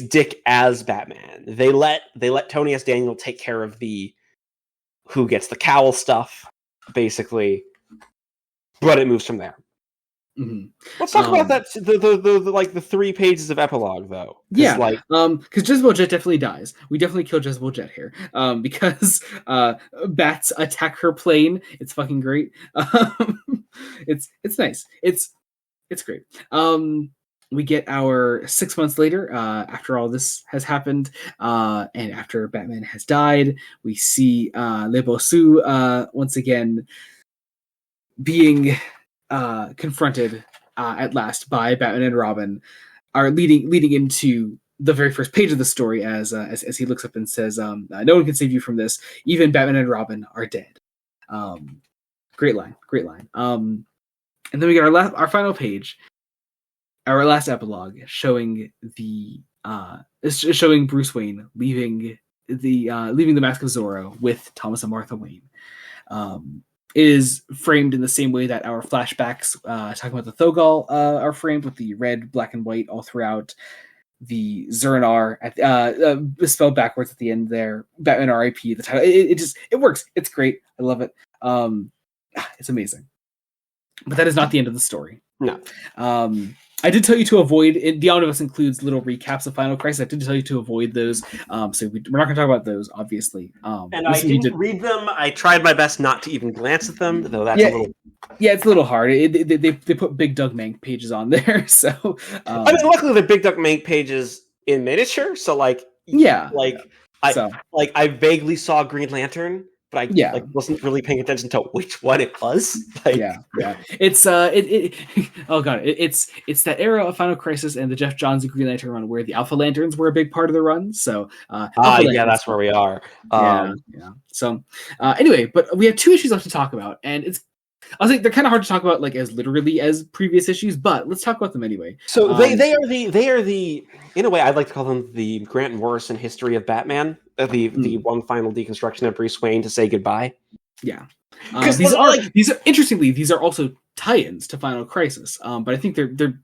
Dick as Batman. They let Tony S. Daniel take care of the who gets the cowl stuff, basically, but it moves from there. Mm-hmm. Let's talk about that. The 3 pages of epilogue, though. Because Jezebel Jet definitely dies. We definitely kill Jezebel Jet here. Because bats attack her plane. It's fucking great. It's nice. It's great. We get our 6 months later, after all this has happened, and after Batman has died, we see Le Bossu once again being confronted at last by Batman and Robin, are leading into the very first page of the story as he looks up and says, "No one can save you from this. Even Batman and Robin are dead." Great line. And then we get our final page, our last epilogue, showing showing Bruce Wayne leaving the Mask of Zorro with Thomas and Martha Wayne. It is framed in the same way that our flashbacks talking about the Thogol are framed, with the red, black, and white all throughout. The Zernar spelled backwards at the end there. Batman R.I.P. The title. It works. It's great. I love it. It's amazing. But that is not the end of the story. No. I did tell you to avoid it. The Omnibus includes little recaps of Final Crisis. I did tell you to avoid those. So we're not going to talk about those, obviously. And I didn't read them. I tried my best not to even glance at them, though that's a little... Yeah, it's a little hard. They put Big Doug Mank pages on there, so... I mean, luckily the Big Doug Mank pages in miniature, so I vaguely saw Green Lantern, but I wasn't really paying attention to which one it was. It's oh god, it's that era of Final Crisis and the Jeff Johns and Green Lantern run where the Alpha Lanterns were a big part of the run. So that's where we are. So anyway, but we have 2 issues left to talk about, and I was like, they're kind of hard to talk about like as literally as previous issues, but let's talk about them anyway. So they are the in a way I'd like to call them the Grant Morrison history of Batman, the one final deconstruction of Bruce Wayne to say goodbye. Yeah, these are interestingly these are also tie-ins to Final Crisis, but I think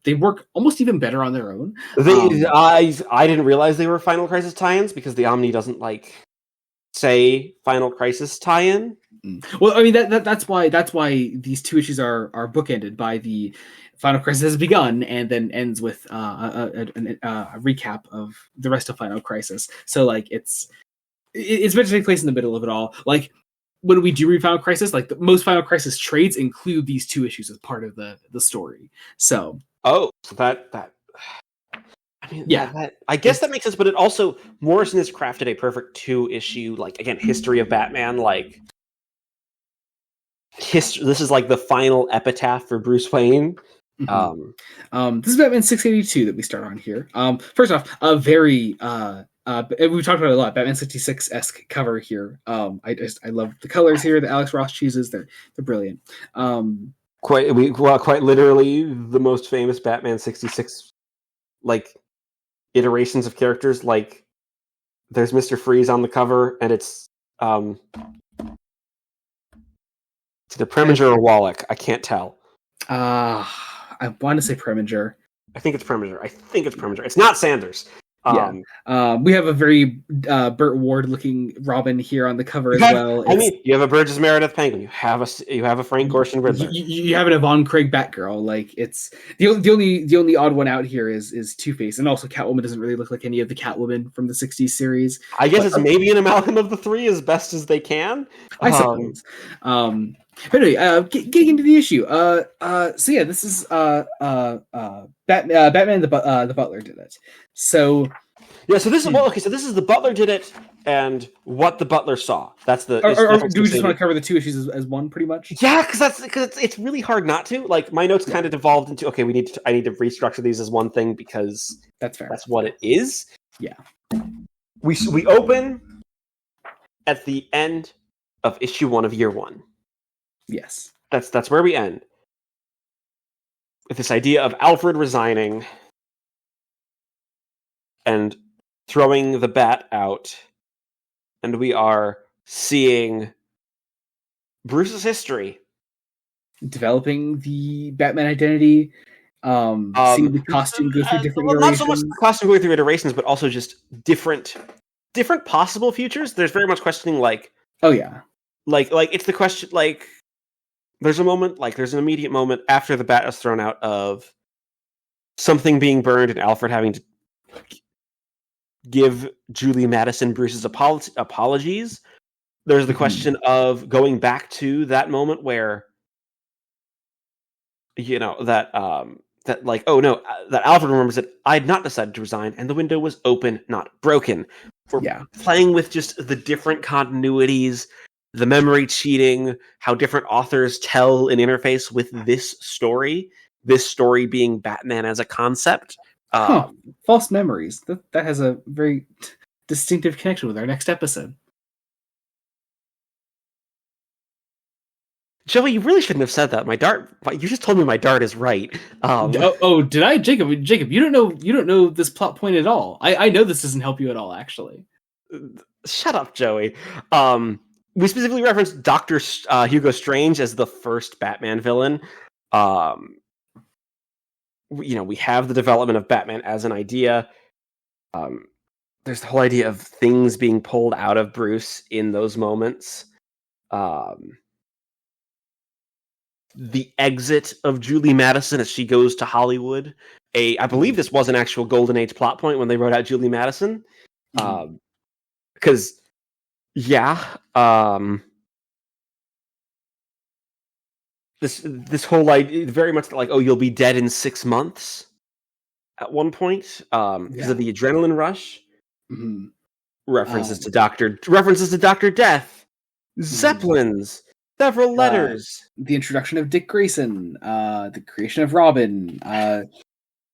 they work almost even better on their own. I didn't realize they were Final Crisis tie-ins because the Omni doesn't say Final Crisis tie-in. Well, I mean that's why these 2 issues are bookended by the Final Crisis has begun and then ends with a recap of the rest of Final Crisis. So it's meant to take place in the middle of it all. Like when we do read Final Crisis, like most Final Crisis trades include these 2 issues as part of the story. So that. I mean, I guess that makes sense, but it also Morrison has crafted a perfect 2-issue, again, history of Batman, history. This is the final epitaph for Bruce Wayne. Mm-hmm. This is Batman 682 that we start on here. First off, a very we've talked about it a lot. Batman 66-esque cover here. I love the colors here that Alex Ross chooses. They're brilliant. Quite literally the most famous Batman 66 iterations of characters. There's Mr. Freeze on the cover, and it's the Preminger or Wallach. I can't tell. I want to say Preminger. I think it's Preminger. It's not Sanders. We have a very Burt Ward looking Robin here on the cover as well. You have a Burgess Meredith Penguin. You have a Frank Gorshin Riddler. You have an Yvonne Craig Batgirl. Like, it's the only odd one out here is Two-Face, and also Catwoman doesn't really look like any of the Catwoman from the '60s series. I guess it's maybe an amalgam of the three as best as they can. I suppose. But anyway, getting into the issue. So yeah, this is Batman the Butler did it. So yeah, so this is so this is the Butler did it, and what the Butler saw. That's the. Or do we just want to cover the two issues as one, pretty much? Yeah, because it's really hard not to. Like, my notes kind of devolved into I need to restructure these as one thing because that's fair. That's what it is. Yeah. We open at the end of issue 1 of year 1. Yes. That's where we end. With this idea of Alfred resigning and throwing the bat out, and we are seeing Bruce's history, developing the Batman identity, seeing the costume go through different iterations. Not so much the costume going through iterations, but also just different possible futures. There's very much questioning, like, oh yeah, like it's the question, like, there's an immediate moment after the bat is thrown out of something being burned and Alfred having to give Julie Madison Bruce's apologies. There's the question of going back to that moment where, that Alfred remembers that I had not decided to resign and the window was open, not broken. We're playing with just the different continuities, the memory cheating, how different authors tell an interface with this story being Batman as a concept. False memories. That has a very distinctive connection with our next episode. Joey, you really shouldn't have said that. You just told me my dart is right. Did I? Jacob, you don't know this plot point at all. I know this doesn't help you at all, actually. Shut up, Joey. We specifically referenced Dr. Hugo Strange as the first Batman villain. We have the development of Batman as an idea. There's the whole idea of things being pulled out of Bruce in those moments. The exit of Julie Madison as she goes to Hollywood. I believe this was an actual Golden Age plot point when they wrote out Julie Madison. Because, this whole idea, very much like, you'll be dead in 6 months at one point, because of the adrenaline rush. References to Dr. Death, Zeppelins, several letters, the introduction of Dick Grayson, the creation of Robin, and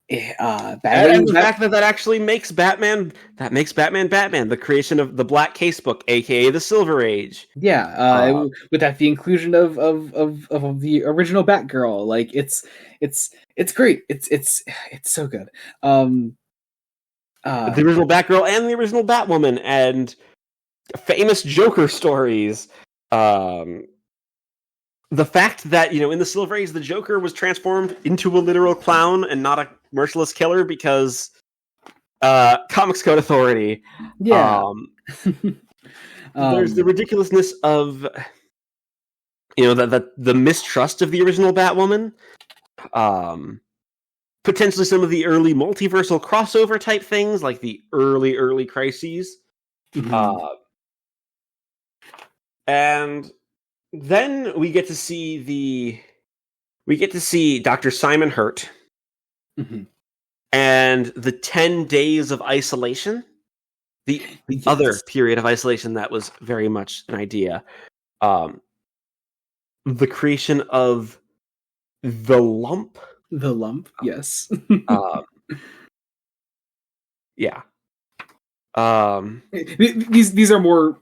the fact that actually makes Batman Batman, the creation of the Black Casebook, aka the Silver Age. With that, the inclusion of the original Batgirl, like it's great. It's so good. The original Batgirl and the original Batwoman and famous Joker stories. The fact that, in the Silver Age, the Joker was transformed into a literal clown and not a merciless killer because Comics Code Authority. There's the ridiculousness of, the mistrust of the original Batwoman. Potentially some of the early multiversal crossover type things, like the early crises. And then we get to see Dr. Simon Hurt and the 10 days of isolation, the other period of isolation that was very much an idea. The creation of the lump. The lump, yes. These are more.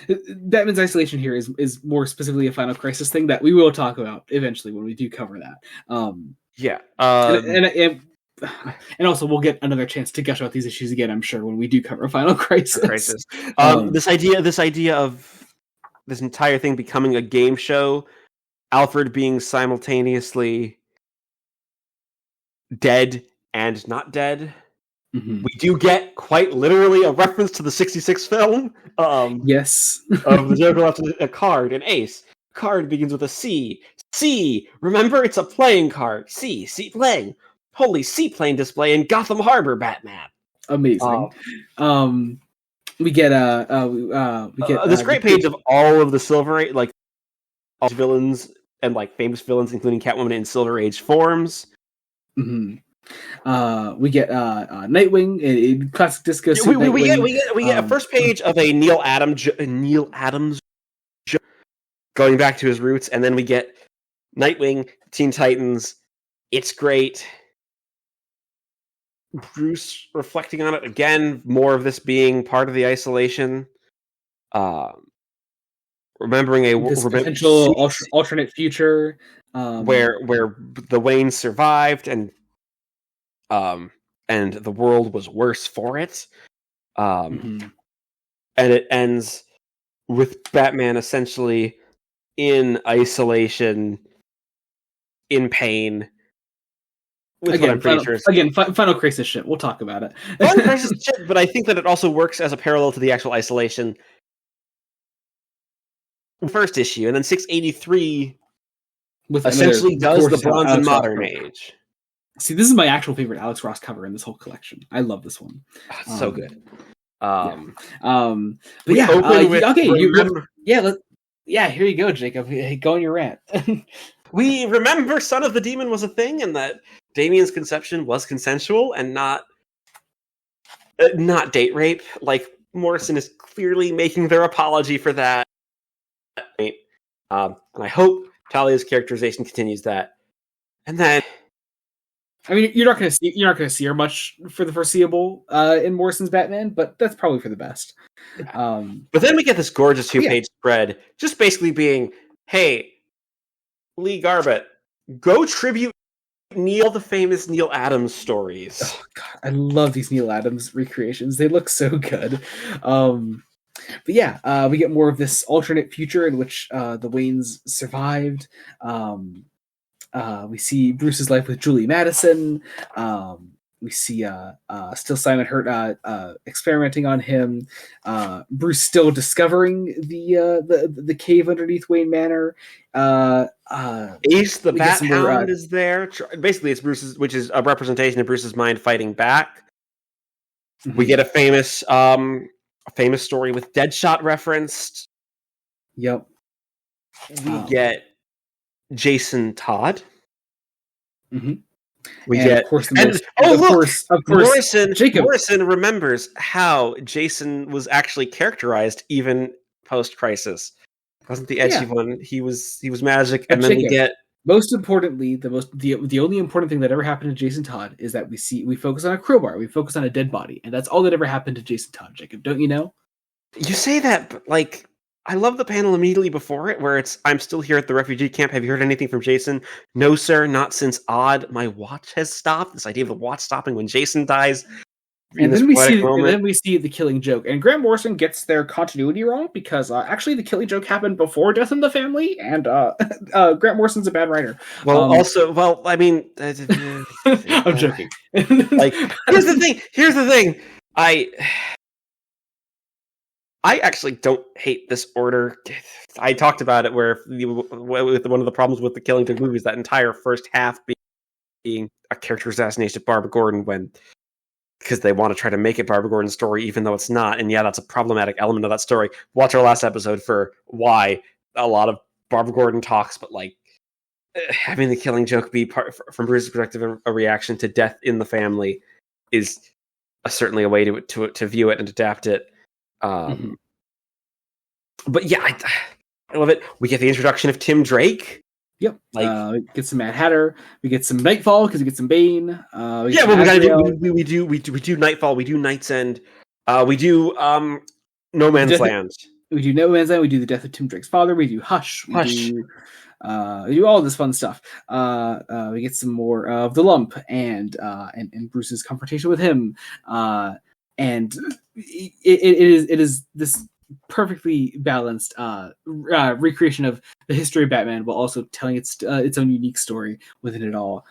Batman's isolation here is more specifically a Final Crisis thing that we will talk about eventually when we do cover that. And also we'll get another chance to gush about these issues again, I'm sure, when we do cover Final Crisis. This idea of this entire thing becoming a game show Alfred being simultaneously dead and not dead. Mm-hmm. We do get quite literally a reference to the 66 film. Yes. Of the Joker left a card, an ace. Card begins with a C. C! Remember, it's a playing card. C. Seaplane. Holy seaplane display in Gotham Harbor, Batman. Amazing. We get this great page of all of the Silver Age, like all villains and like famous villains, including Catwoman in Silver Age forms. Mm-hmm. We get Nightwing in classic disco suit. We get a first page of a Neil Adams going back to his roots, and then we get Nightwing, Teen Titans. It's great. Bruce reflecting on it again, more of this being part of the isolation. Remembering this potential alternate future where the Waynes survived and the world was worse for it. And it ends with Batman essentially in isolation, in pain. Again, Final Crisis shit. We'll talk about it. Final Crisis shit, but I think that it also works as a parallel to the actual isolation first issue, and then 683 essentially does the Bronze and Modern Age. See, this is my actual favorite Alex Ross cover in this whole collection. I love this one. It's so good. But yeah, okay. Here you go, Jacob. Go on your rant. We remember Son of the Demon was a thing, and that Damien's conception was consensual and not date rape. Like, Morrison is clearly making their apology for that. And I hope Talia's characterization continues that. And then, I mean, you're not going to see her much for the foreseeable in Morrison's Batman, but that's probably for the best. But then we get this gorgeous 2-page spread, just basically being, hey, Lee Garbett, go tribute the famous Neil Adams stories. Oh, God, I love these Neil Adams recreations. They look so good. But yeah, we get more of this alternate future in which the Waynes survived. We see Bruce's life with Julie Madison. We see still Simon Hurt experimenting on him. Bruce still discovering the cave underneath Wayne Manor. Ace the Bat Hound is there. Basically, it's Bruce's, which is a representation of Bruce's mind fighting back. Mm-hmm. We get a famous story with Deadshot referenced. Yep. We get Jason Todd. Mm-hmm. We get, of course, Morrison remembers how Jason was actually characterized even post-Crisis. Wasn't the edgy one? He was magic, and then we get. Most importantly, the only important thing that ever happened to Jason Todd is that we focus on a crowbar, we focus on a dead body, and that's all that ever happened to Jason Todd. Jacob, don't you know? You say that, but like, I love the panel immediately before it, where it's, I'm still here at the refugee camp. Have you heard anything from Jason? No, sir, not since Odd. My watch has stopped. This idea of the watch stopping when Jason dies. And then we see the Killing Joke. And Grant Morrison gets their continuity wrong because actually the Killing Joke happened before Death in the Family, and Grant Morrison's a bad writer. I mean... I'm joking. Like, here's the thing. I actually don't hate this order. I talked about it with one of the problems with the Killing Joke movies, that entire first half being a character assassination of Barbara Gordon because they want to try to make it Barbara Gordon's story, even though it's not. And yeah, that's a problematic element of that story. Watch our last episode for why a lot of Barbara Gordon talks, but like having the Killing Joke be from Bruce's perspective, a reaction to death in the family is certainly a way to view it and adapt it. But yeah, I love it. We get the introduction of Tim Drake. Yep. We get some Mad Hatter. We get some Nightfall because we get some Bane. We do Nightfall. We do Night's End. We do No Man's Land. We do No Man's Land. We do the death of Tim Drake's father. We do Hush. We do all this fun stuff. We get some more of the Lump and Bruce's confrontation with him. And it is this perfectly balanced recreation of the history of Batman while also telling its own unique story within it all.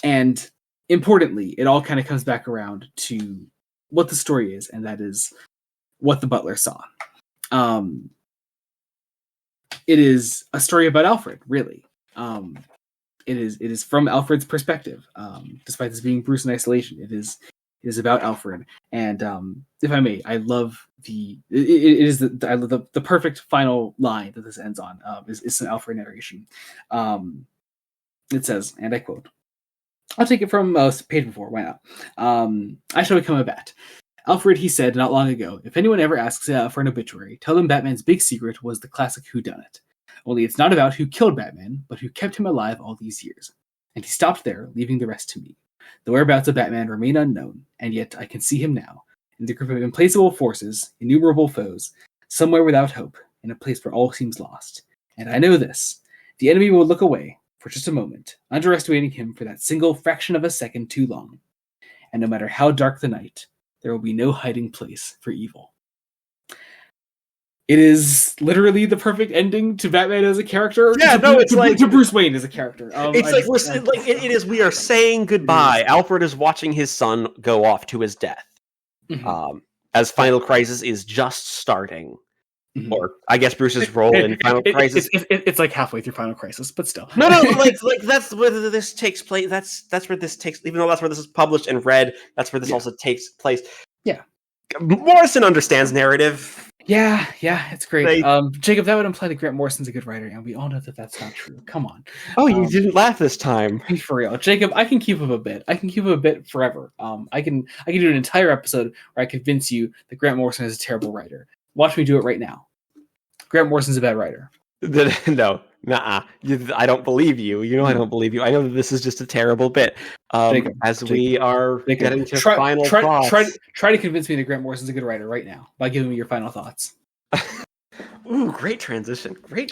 And importantly, it all kind of comes back around to what the story is, and that is what the Butler saw. It is a story about Alfred, really. It is from Alfred's perspective, despite this being Bruce in isolation. It is about Alfred, and if I may, I love the perfect final line that this ends on. Is an Alfred narration. It says, and I quote, I'll take it from page before. Why not? I shall become a bat. Alfred, he said not long ago, if anyone ever asks for an obituary, tell them Batman's big secret was the classic whodunit. Only it's not about who killed Batman, but who kept him alive all these years. And he stopped there, leaving the rest to me. The whereabouts of Batman remain unknown, and yet I can see him now, in the group of implacable forces, innumerable foes, somewhere without hope, in a place where all seems lost. And I know this. The enemy will look away, for just a moment, underestimating him for that single fraction of a second too long. And no matter how dark the night, there will be no hiding place for evil. It is literally the perfect ending to Batman as a character. Yeah, to Bruce Wayne as a character. It is. We are saying goodbye. Alfred is watching his son go off to his death, as Final Crisis is just starting. Mm-hmm. Or I guess Bruce's role in Final Crisis. It's like halfway through Final Crisis, but still. No, like that's where this takes place. That's where this takes. Even though that's where this is published and read, that's where this also takes place. Yeah, Morrison understands narrative. Yeah, it's great. Jacob, that would imply that Grant Morrison's a good writer, and we all know that that's not true. Come on. Oh, you didn't laugh this time. For real, Jacob. I can keep up a bit. I can keep up a bit forever. I can do an entire episode where I convince you that Grant Morrison is a terrible writer. Watch me do it right now. Grant Morrison's a bad writer. No, I don't believe you. You know I don't believe you. I know that this is just a terrible bit. Jacob, we are getting to final thoughts. Try to convince me that Grant Morrison's a good writer right now by giving me your final thoughts. Ooh, great transition. Right?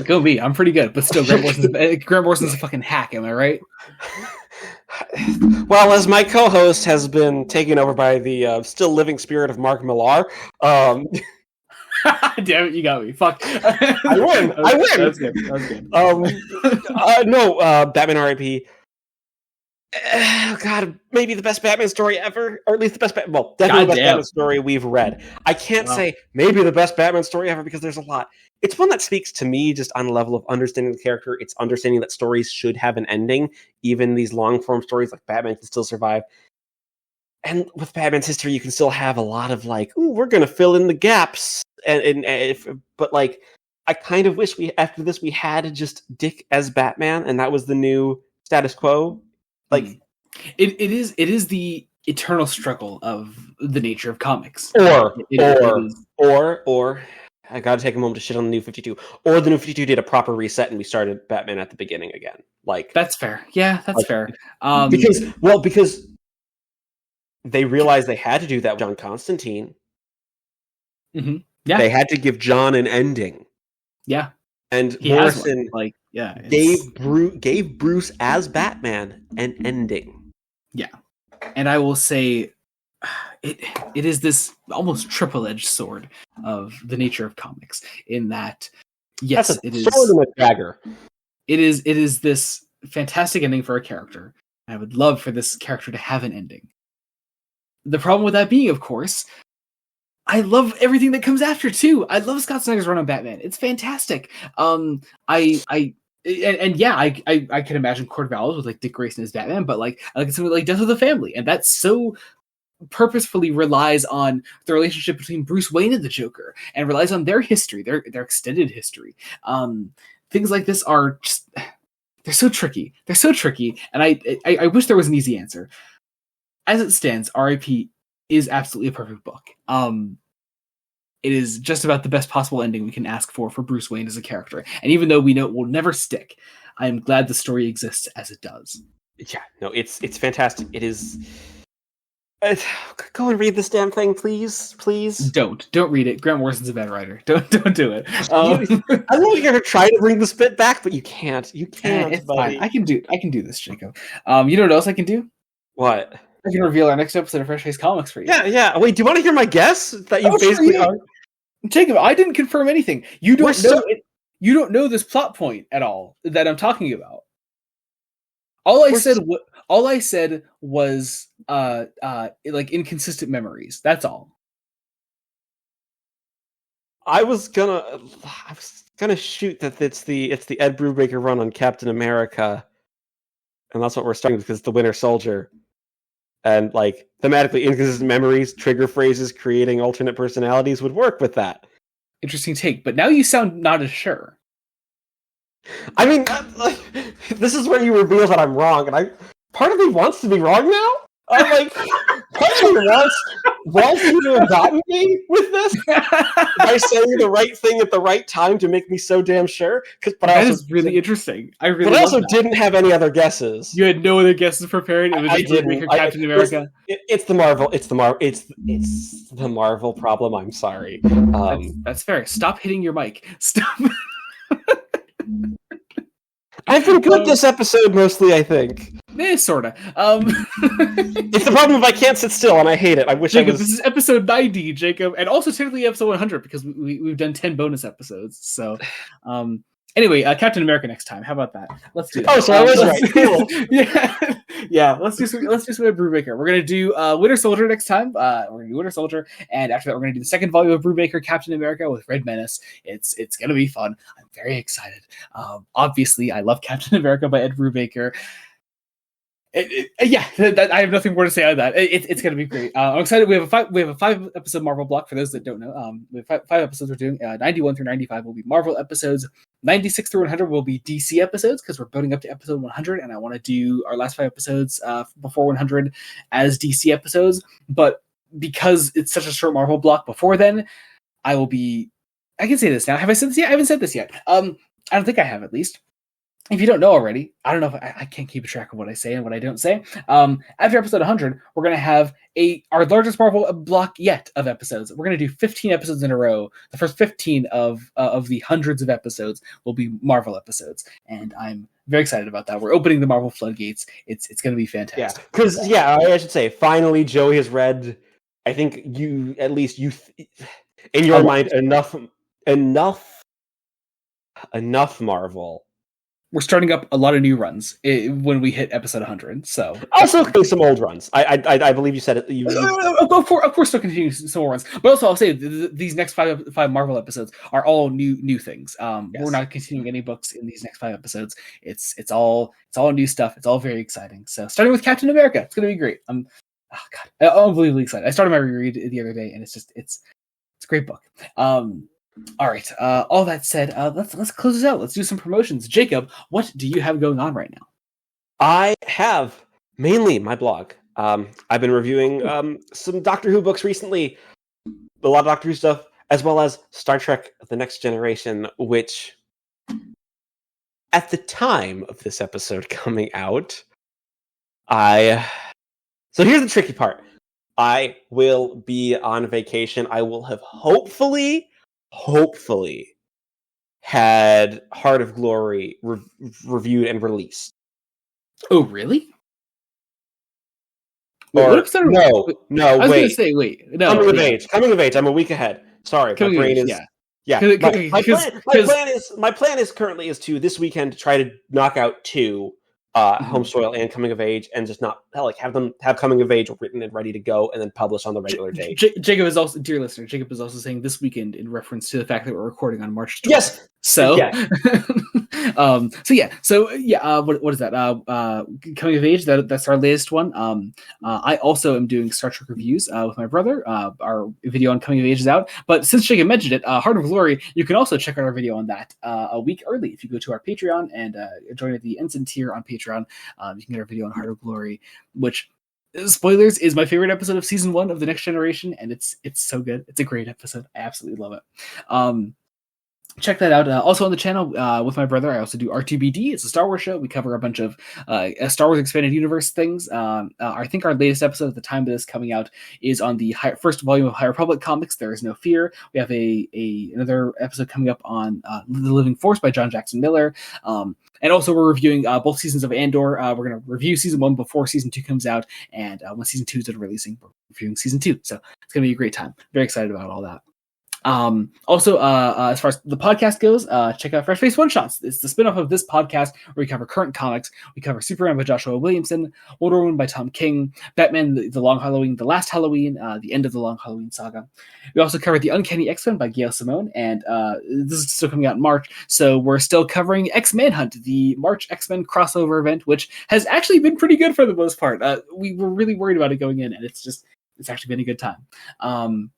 Go me. I'm pretty good, but still, Grant Morrison's a fucking hack. Am I right? Well, as my co-host has been taken over by the still living spirit of Mark Millar. Damn it, you got me. Fuck. I win. That's good. Batman R.I.P. God, maybe the best Batman story ever, or at least the best. Definitely the best Batman story we've read. I can't say maybe the best Batman story ever because there's a lot. It's one that speaks to me just on a level of understanding the character. It's understanding that stories should have an ending, even these long form stories like Batman can still survive. And with Batman's history, you can still have a lot of like, ooh, we're gonna fill in the gaps. But like, I kind of wish after this we had just Dick as Batman, and that was the new status quo. Like, it is the eternal struggle of the nature of comics. Or I gotta take a moment to shit on the New 52. Or the New 52 did a proper reset and we started Batman at the beginning again. Like, that's fair. Yeah, that's fair. Because they realized they had to do that with John Constantine. Mm-hmm. Yeah, they had to give John an ending. Yeah, and Morrison gave Bruce as Batman an ending. Yeah, and I will say, it is this almost triple-edged sword of the nature of comics. In that, yes, it is sword and a dagger. It is this fantastic ending for a character. I would love for this character to have an ending. The problem with that being, of course, I love everything that comes after too. I love Scott Snyder's run on Batman. It's fantastic. I can imagine Court of Owls with like Dick Grayson as Batman, but like I like something like Death of the Family, and that so purposefully relies on the relationship between Bruce Wayne and the Joker, and relies on their history, their extended history. Things like this are just they're so tricky. And I wish there was an easy answer. As it stands, R.I.P. is absolutely a perfect book. It is just about the best possible ending we can ask for Bruce Wayne as a character. And even though we know it will never stick, I am glad the story exists as it does. Yeah, no, it's fantastic. It is. Go and read this damn thing, please. Don't read it. Grant Morrison's a bad writer. Don't do it. I know you're gonna try to bring this bit back, but you can't. It's buddy. Fine. I can do this, Jacob. You know what else I can do? What? I can reveal our next episode of Fresh Face Comics for you. Yeah. Wait, do you want to hear my guess? That you basically are? Jacob, I didn't confirm anything. You don't know it. You don't know this plot point at all that I'm talking about. All I said was like inconsistent memories. That's all. I was gonna shoot that it's the Ed Brubaker run on Captain America, and that's what we're starting with because it's the Winter Soldier, and like thematically inconsistent memories, trigger phrases, creating alternate personalities would work with that. Interesting take, but now you sound not as sure. I mean, this is where you reveal that I'm wrong, and part of me wants to be wrong now. I'm like, part of me wants you to have gotten me with this by saying the right thing at the right time to make me so damn sure. That is really interesting. I also didn't have any other guesses. You had no other guesses prepared. It was just Captain America. It's the Marvel problem. I'm sorry. That's fair. Stop hitting your mic. Stop. I've been good this episode mostly, I think. Sorta. It's the problem if I can't sit still, and I hate it. I wish Jacob, this is episode 90, Jacob, and also technically episode 100 because we've done 10 bonus episodes. So, anyway, Captain America next time. How about that? Let's do that. Oh, so I was right. Cool. Yeah. Let's do some Brubaker. We're gonna do Winter Soldier next time. We're gonna do Winter Soldier, and after that, we're gonna do the second volume of Brubaker, Captain America with Red Menace. It's gonna be fun. I'm very excited. Obviously, I love Captain America by Ed Brubaker. I have nothing more to say on that. It's going to be great. I'm excited. We have a 5 episode Marvel block for those that don't know. We have 5 episodes we're doing. 91 through 95 will be Marvel episodes. 96 through 100 will be DC episodes because we're building up to episode 100, and I want to do our last 5 episodes before 100 as DC episodes. But because it's such a short Marvel block before then, I can say this now. Have I said this yet? I haven't said this yet. I don't think I have, at least. If you don't know already, I don't know if I can't keep track of what I say and what I don't say. After episode 100, we're going to have our largest Marvel block yet of episodes. We're going to do 15 episodes in a row. The first 15 of the hundreds of episodes will be Marvel episodes, and I'm very excited about that. We're opening the Marvel floodgates. It's going to be fantastic. Yeah, because I should say, finally, Joey has read. I think in your mind enough Marvel. We're starting up a lot of new runs when we hit episode 100. So also some old runs. I believe you said it. Of course, still continuing some more runs. But also, I'll say these next five Marvel episodes are all new things. Yes. We're not continuing any books in these next 5 episodes. It's all new stuff. It's all very exciting. So starting with Captain America, it's going to be great. I'm unbelievably excited. I started my reread the other day, and it's a great book. All right. All that said, let's close this out. Let's do some promotions. Jacob, what do you have going on right now? I have mainly my blog. I've been reviewing some Doctor Who books recently, a lot of Doctor Who stuff, as well as Star Trek: The Next Generation, which at the time of this episode coming out, so here's the tricky part. I will be on vacation. I will have hopefully had Heart of Glory reviewed and released. Oh, really? No, wait. Coming of age. I'm a week ahead. Sorry, my brain is. Yeah. My plan is currently to this weekend to try to knock out 2. Home Soil and Coming of Age, and just not have Coming of Age written and ready to go, and then publish on the regular date. Jacob is also, dear listener, Jacob is also saying this weekend in reference to the fact that we're recording on March 12th. Yes. So, what is that? Coming of Age. That's our latest one. I also am doing Star Trek reviews with my brother. Our video on Coming of Age is out. But since Jacob mentioned it, Heart of Glory, you can also check out our video on that a week early if you go to our Patreon and join the Ensign tier on Patreon. You can get our video on Heart of Glory, which, spoilers, is my favorite episode of season 1 of The Next Generation, and it's so good. It's a great episode. I absolutely love it. Check that out. Also on the channel with my brother, I also do R2BD. It's a Star Wars show. We cover a bunch of Star Wars Expanded Universe things. I think our latest episode at the time of this coming out is on the first volume of High Republic comics, There Is No Fear. We have another episode coming up on The Living Force by John Jackson Miller. And also we're reviewing both seasons of Andor. We're going to review season 1 before season 2 comes out. And when season 2 is releasing, we're reviewing season 2. So it's going to be a great time. Very excited about all that. Also, as far as the podcast goes, check out Fresh Face One Shots. It's the spinoff of this podcast where we cover current comics. We cover Superman by Joshua Williamson, Wonder Woman by Tom King, Batman, the Long Halloween, the Last Halloween, the end of the Long Halloween saga. We also covered The Uncanny X-Men by Gail Simone, and this is still coming out in March, so we're still covering X-Manhunt, the March X-Men crossover event, which has actually been pretty good for the most part. We were really worried about it going in, and it's actually been a good time.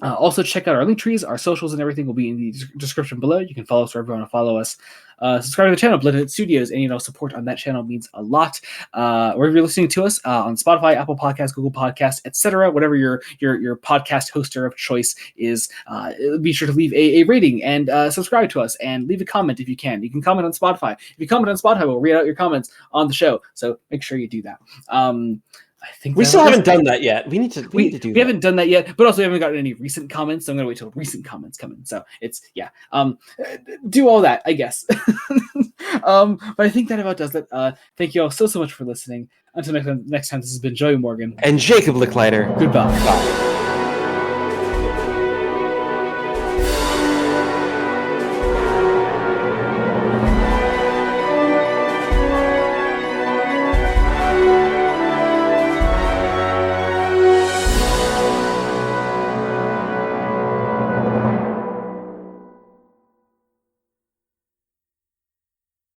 Also, check out our link trees, our socials, and everything will be in the description below. You can follow us wherever you want to follow us. Subscribe to the channel, Blended Studios. Any support on that channel means a lot. Wherever you're listening to us, on Spotify, Apple Podcasts, Google Podcasts, etc., whatever your podcast hoster of choice is, be sure to leave a rating and subscribe to us and leave a comment if you can. You can comment on Spotify. If you comment on Spotify, we'll read out your comments on the show. So make sure you do that. I think we still haven't done that yet. We need to do we that. Haven't done that yet, but also we haven't gotten any recent comments, so I'm going to wait till recent comments come in. So it's, do all that, I guess. But I think that about does it. Thank you all so much for listening. Until next time, this has been Joey Morgan. And Jacob Licklider. Goodbye. Bye.